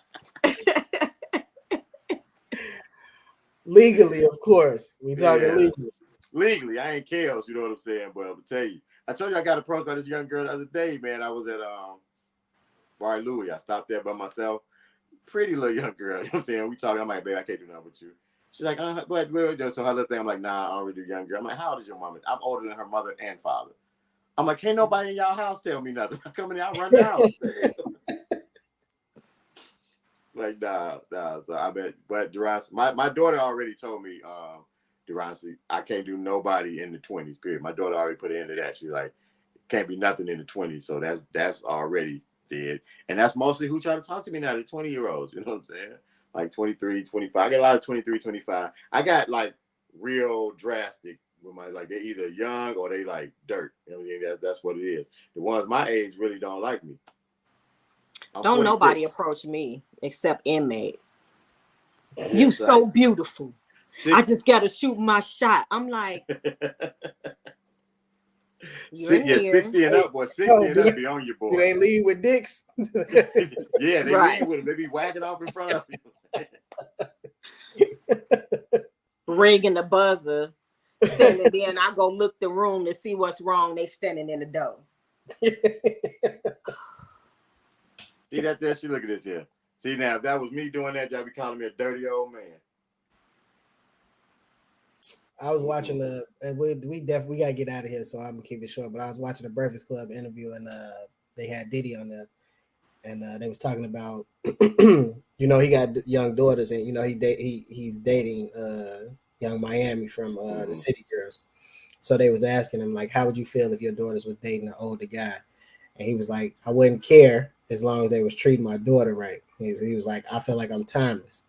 Legally, of course. We talking legally. Legally, I ain't chaos, you know what I'm saying? But I'm gonna tell you. I told you I got approached by this young girl the other day, man. I was at Bar Louie. I stopped there by myself. Pretty little young girl, you know what I'm saying? We talking, I'm like, babe, I can't do nothing with you. She's like, but so her little thing, I'm like, nah, I don't really do young girl. I'm like, how old is your mom? I'm older than her mother and father. I'm like, can't nobody in y'all house tell me nothing. I come in, I run the house. like, nah. So I bet, but Durance, my daughter already told me, Durance, I can't do nobody in the 20s. Period. My daughter already put an end to that. She's like, can't be nothing in the 20s. So that's already dead. And that's mostly who try to talk to me now, the 20-year-olds. You know what I'm saying? Like 23, 25. I get a lot of 23, 25. I got like real drastic with my, like, they're either young or they like dirt. You know what I mean? That's what it is. The ones my age really don't like me. I'm Don't 46. nobody approach me except inmates. Yeah, You it's so like beautiful. 60. I just gotta shoot my shot. I'm like, you're Yeah, here. 60 and up, boy. 60 and up be on your You boy. ain't leave with dicks. Yeah, they Right. leave with them. They be whacking off in front of you. Ringing the buzzer. Standing there, and I go look the room to see what's wrong. They standing in the door. See that there? See, look at this here. See, now, if that was me doing that, y'all be calling me a dirty old man. I was watching we definitely gotta get out of here, so I'm gonna keep it short. But I was watching the Breakfast Club interview, and they had Diddy on there, and they was talking about, you know, he got young daughters, and you know he's dating Young Miami from the City Girls. So they was asking him, like, how would you feel if your daughters was dating an older guy? And he was like, I wouldn't care as long as they was treating my daughter right. He was like, I feel like I'm timeless.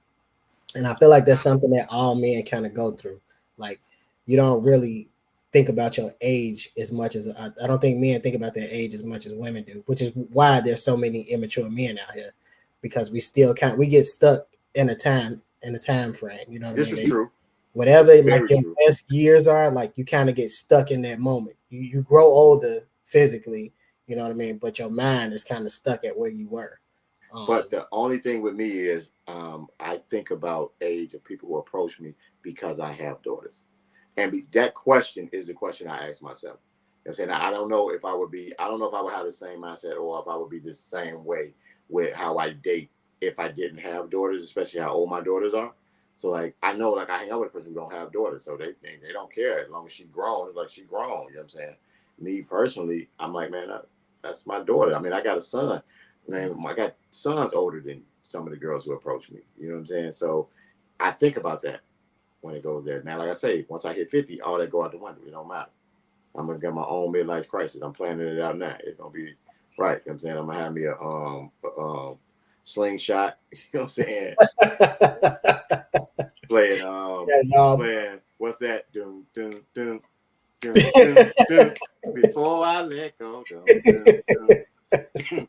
And I feel like that's something that all men kind of go through. Like, you don't really think about your age as much as I don't think men think about their age as much as women do, which is why there's so many immature men out here, because we still we get stuck in a time frame. You know what This I mean? is true. Whatever like your true. best years are, like you kind of get stuck in that moment. You grow older physically, you know what I mean, but your mind is kind of stuck at where you were. But the only thing with me is I think about age of people who approach me because I have daughters. And that question is the question I ask myself. You know what I'm saying? I don't know if I would have the same mindset or if I would be the same way with how I date if I didn't have daughters, especially how old my daughters are. So like I know, like I hang out with a person who don't have daughters, so they don't care as long as she grown. It's like she grown. You know what I'm saying? Me personally, I'm like, man, that's my daughter. I mean, I got a son. Man, I got sons older than some of the girls who approach me. You know what I'm saying? So I think about that when it goes there. Now, like I say, once I hit 50, all that go out the window. It don't matter. I'm gonna get my own midlife crisis. I'm planning it out now. It's gonna be right. You know what I'm saying? I'm gonna have me a slingshot. You know what I'm saying? Playing what's that? Dun, dun, dun, dun, dun, dun, before I let go. Dun, dun, dun,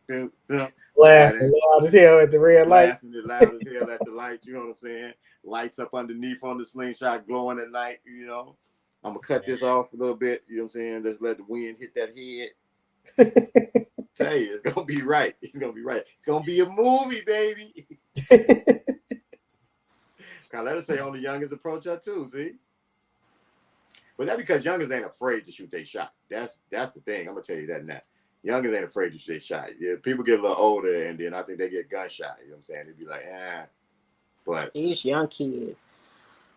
dun, dun. Blasting loud as hell at the red light. Blasting it loud as hell at the light. You know what I'm saying? Lights up underneath on the slingshot, glowing at night. You know, I'm gonna cut this off a little bit. You know what I'm saying? Just let the wind hit that head. Tell you, it's gonna be right. It's gonna be right. It's gonna be a movie, baby. God, let us say only youngers approach her too. See, but that's because youngers ain't afraid to shoot their shot. That's the thing. I'm gonna tell you that now. Youngers ain't afraid to shoot their shot. Yeah, people get a little older, and then I think they get gunshot. You know what I'm saying? They'd be like, but These young kids.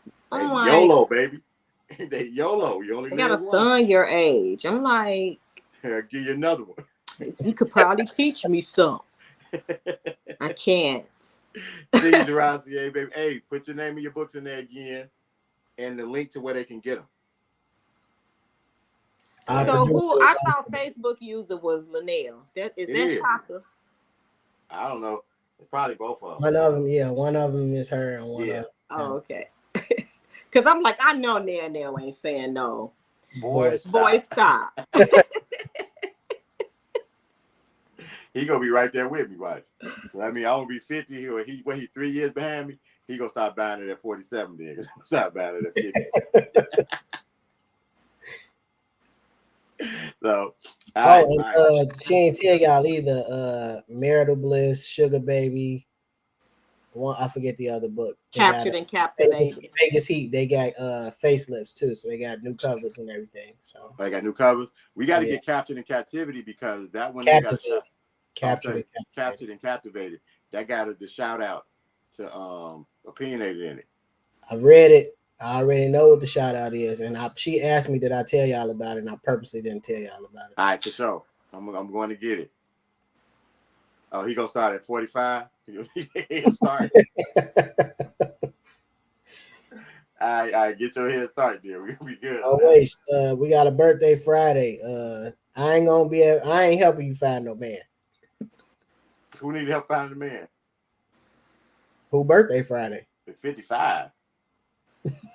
they I'm like, YOLO, baby. They YOLO. You only I got a live once. son your age. I'm like, I'll give you another one. you could probably teach me something. I can't. See you, Duracier, baby. Hey, put your name and your books in there again, and the link to where they can get them. So who I thought Facebook user was Linnell. That is Shaka? I don't know. It's probably both of them. One of them, yeah. One of them is her, and one of them. Oh, okay. Because I'm like, I know Nail ain't saying no. Boy, stop. He gonna be right there with me, watch. I mean, I'm gonna be 50 or he 3 years behind me. He gonna start buying it at 47 then. He's gonna start buying it at 50. So she ain't tell y'all either. Marital Bliss, Sugar Baby. One, I forget the other book. Captured and Captivated. Vegas Heat. They got facelifts too, so they got new covers and everything. So they got new covers. We got to get Captured in Captivity because that one they got a shot. Captured and Captivated. That got the shout out to Opinionated in it. I read it. I already know what the shout out is, and she asked me did I tell y'all about it, and I purposely didn't tell y'all about it. All right, for sure. I'm going to get it. Oh, he gonna start at 45. He'll start. All right, get your head started there. We're gonna be good. Oh wait, we got a birthday Friday. I ain't helping you find no man. Who need help finding a man? Who birthday Friday? 55.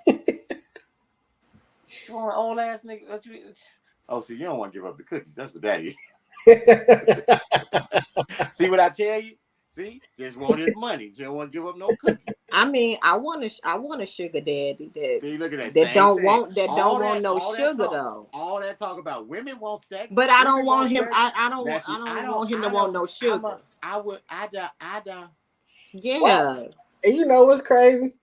You want an old ass nigga? Oh, see, you don't want to give up the cookies. That's what that is. See what I tell you? See, just want his money. Just don't want to give up no cookies. I mean, I want a sugar daddy that See, look at that. that same don't thing. want All that- no all that sugar talk- though. All that talk about women want sex, But I don't women want him. sex. I don't That's- want him to want no sugar. I don't. Yeah. What? And you know what's crazy?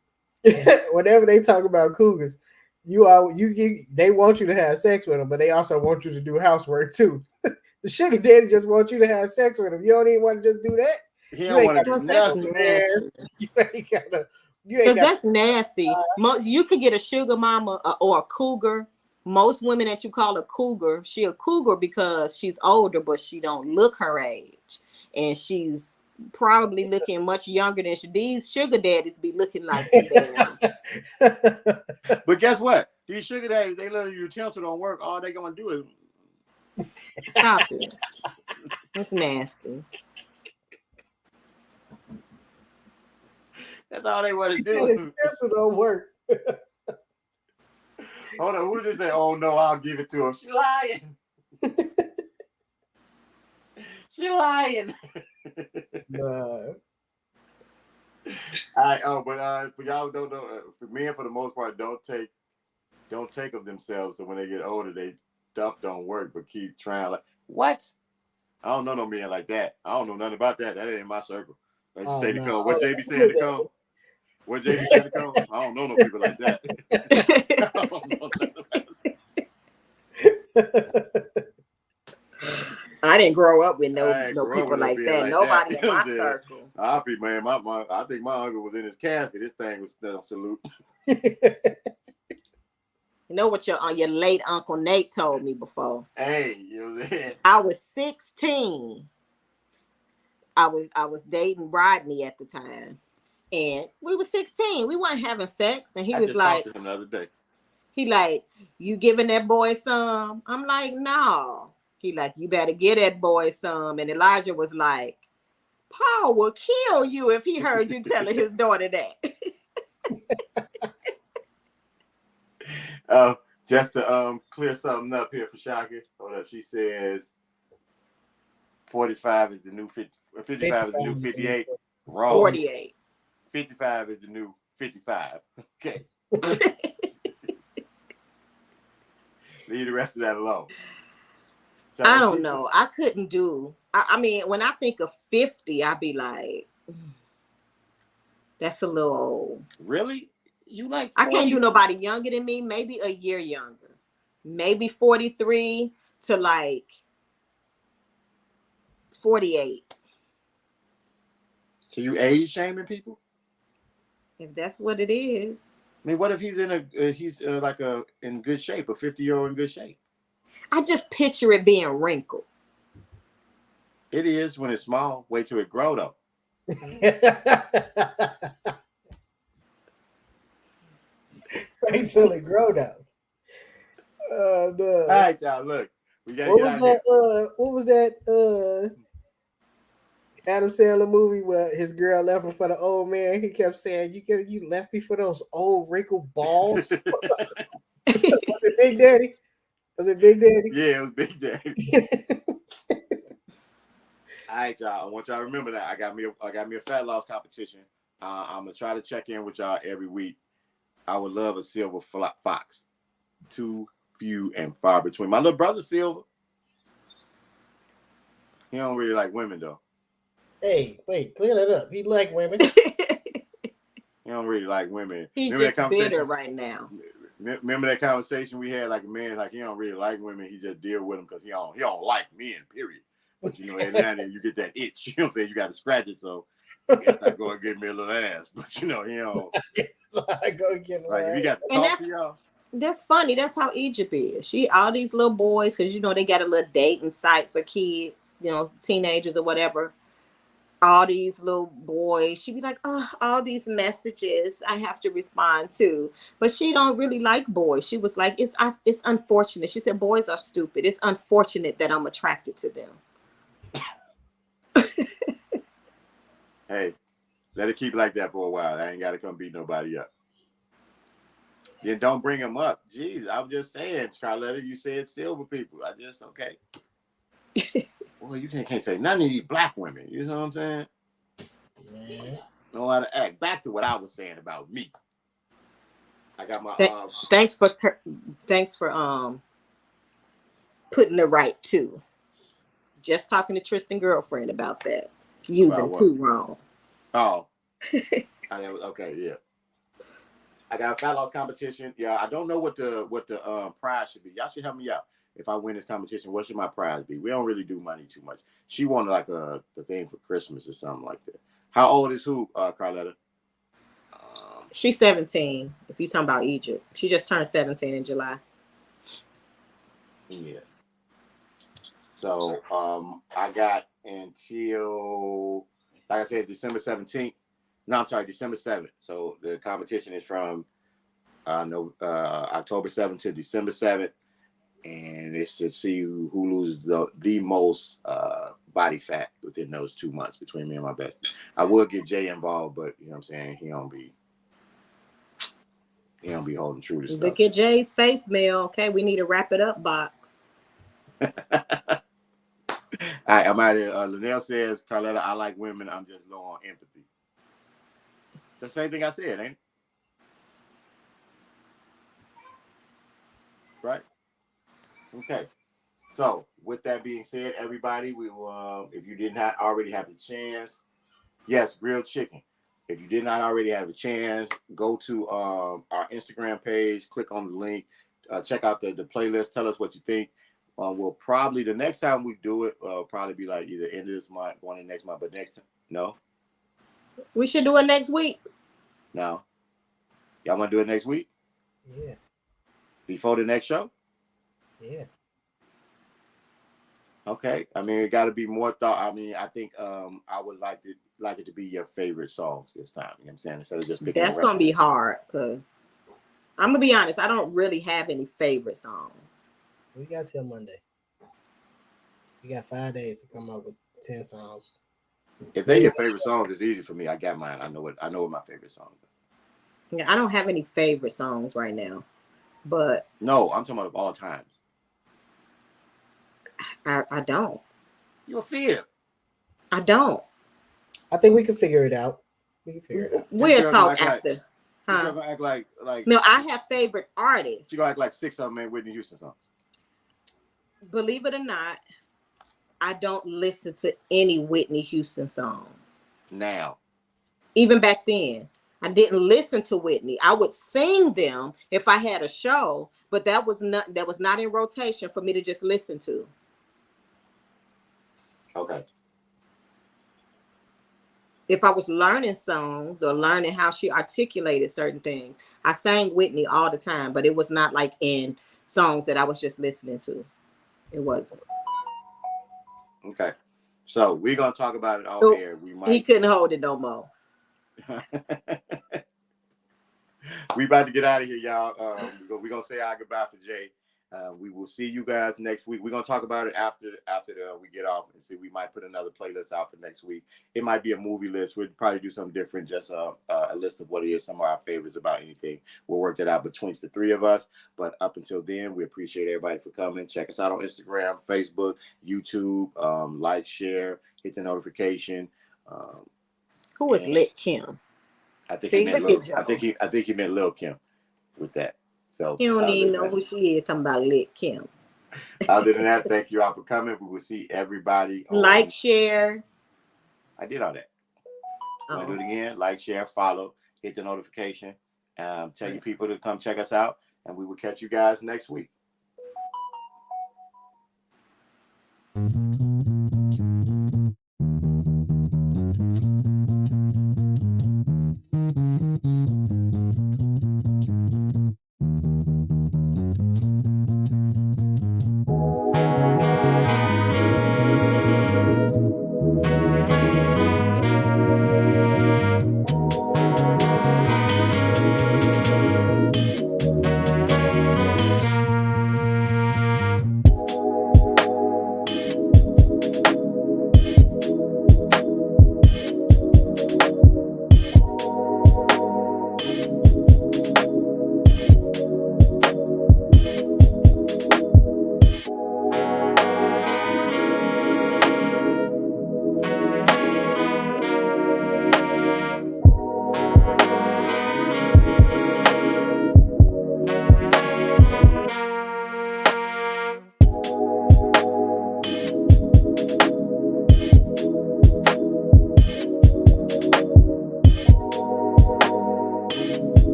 Whenever they talk about cougars, they want you to have sex with them, but they also want you to do housework too. The sugar daddy just wants you to have sex with him. You don't even want to just do that. He don't want to do That's nothing. nasty. You ain't gotta. Because that's nasty. You could get a sugar mama or a cougar. Most women that you call a cougar, she a cougar because she's older, but she don't look her age, and she's probably looking much younger than these sugar daddies be looking like. But guess what? These sugar daddies, they little utensil don't work. All they gonna do is Stop it. It's nasty. that's all they want to do. This don't work. Hold on, who just say, "Oh no, I'll give it to him"? She lying. She lying. Nah. For y'all don't know, for men for the most part don't take of themselves. So when they get older, they stuff don't work, but keep trying. Like what? I don't know no men like that. I don't know nothing about that. That ain't my circle. Like you say to come. What JB said to come? What JB said to come? I don't know no people like that. I don't know nothing about that. I didn't grow up with no grow people with no like being that. like Nobody that. in my Yeah. circle. I think my uncle was in his casket. This thing was still salute. You know what your late Uncle Nate told me before? Hey, you know that. I was 16. I was dating Rodney at the time, and we were 16. We weren't having sex, and he I was just like, talked to him the other day. he like, you giving that boy some? I'm like, no. He like, you better get that boy some. And Elijah was like, Paul will kill you if he heard you telling his daughter that. Just to clear something up here for Shaka. Hold up. She says 45 is the new 50. 55 is the new 58. Wrong. 48. 55 is the new 55. Okay. Leave the rest of that alone. So I don't know. I couldn't do. I mean, when I think of 50, I'd be like, that's a little old. Really? You like 40? I can't do nobody younger than me. Maybe a year younger. Maybe 43 to like 48. So you age shaming people? If that's what it is. I mean, what if he's in in good shape, a 50-year-old in good shape? I just picture it being wrinkled. It is when it's small. Wait till it grow though. Wait till it grow down. Oh no. All right, y'all. Look, we gotta What get was out that? here. What was that? Adam Sandler movie where his girl left him for the old man. He kept saying, "You left me for those old wrinkled balls." Was it Big Daddy? Was it Big Daddy? Yeah, it was Big Daddy. All right, y'all. I want y'all to remember that I got me a fat loss competition. I'm gonna try to check in with y'all every week. I would love a silver fox. Too few and far between. My little brother Silver. He don't really like women though. Hey, wait, clear that up. He like women. He don't really like women. He's remember just bitter right now. Remember that conversation we had? Like a man, like he don't really like women. He just deal with them because he don't like men. Period. But you know, every now and then you get that itch. You know what I'm saying? You got to scratch it. So I guess I go and get me a little ass. But you know, So I go get like if you got to And talk to y'all. That's funny. That's how Egypt is. All these little boys, because you know they got a little dating site for kids, you know, teenagers or whatever. all these little boys. She'd be like, oh, all these messages I have to respond to. But she don't really like boys. She was like, it's unfortunate. She said, boys are stupid. It's unfortunate that I'm attracted to them. Hey, let it keep like that for a while. I ain't got to come beat nobody up. Then don't bring them up. Jeez, I was just saying, Carletta, you said silver people. I just, okay. Well, you can't say none of these black women. You know what I'm saying? Yeah. Know how to act. Back to what I was saying about me. I got my thanks for putting it right too. Just talking to Tristan girlfriend about that. Using too wrong. Oh. Okay, yeah. I got a fat loss competition. Yeah, I don't know what the prize should be. Y'all should help me out. If I win this competition, what should my prize be? We don't really do money too much. She wanted like the thing for Christmas or something like that. How old is who, Carletta? She's 17. If you're talking about Egypt, she just turned 17 in July. Yeah. So I got until, like I said, December 17th. No, I'm sorry, December 7th. So the competition is from October 7th to December 7th. And it's to see who loses the most body fat within those 2 months between me and my bestie. I would get Jay involved, but you know what I'm saying? He don't be holding true to stuff. Look at Jay's face mail. Okay, we need a wrap it up box. All right, I'm out here. Linnell says, Carletta, I like women. I'm just low on empathy. The same thing I said, ain't it? Right? Okay. So, with that being said, everybody, we will, if you did not already have the chance, yes, grilled chicken. If you did not already have the chance, go to our Instagram page, click on the link, check out the playlist, tell us what you think. We'll probably, the next time we do it, probably be like either end of this month, going in next month, but next time, no? We should do it next week. No. Y'all want to do it next week? Yeah. Before the next show? Yeah. Okay. I mean, it got to be more thought. I mean, I think I would like it to be your favorite songs this time. You know what I'm saying? Instead of just picking. That's gonna be hard because I'm gonna be honest. I don't really have any favorite songs. We got till Monday. You got 5 days to come up with 10 songs. If they your favorite songs, it's easy for me. I got mine. I know what my favorite songs are. Yeah, I don't have any favorite songs right now, but no, I'm talking about of all times. I don't. You a fib. I don't. I think we can figure it out. We'll talk after. Huh? Act like no, I have favorite artists. You gonna act like 6 of them ain't Whitney Houston songs. Believe it or not, I don't listen to any Whitney Houston songs. Now. Even back then, I didn't listen to Whitney. I would sing them if I had a show, but that was not in rotation for me to just listen to. Okay. If I was learning songs or learning how she articulated certain things, I sang Whitney all the time, but it was not like in songs that I was just listening to. It wasn't. Okay. So we're going to talk about it off air. He couldn't hold it no more. We about to get out of here, y'all. We're going to say our goodbye for Jay. We will see you guys next week. We're going to talk about it after we get off and see. We might put another playlist out for next week. It might be a movie list. We'll probably do something different, just a list of what it is, some of our favorites about anything. We'll work that out between the three of us. But up until then, we appreciate everybody for coming. Check us out on Instagram, Facebook, YouTube. Like, share, hit the notification. Who is Lit Kim? I think he meant Lil Kim with that. So you don't even know who she is. Talking about Lit Kim. Other than that, thank you all for coming. We will see everybody. Like, share. I did all that. Want to do it again? Like, share, follow, hit the notification. Tell your people to come check us out, and we will catch you guys next week.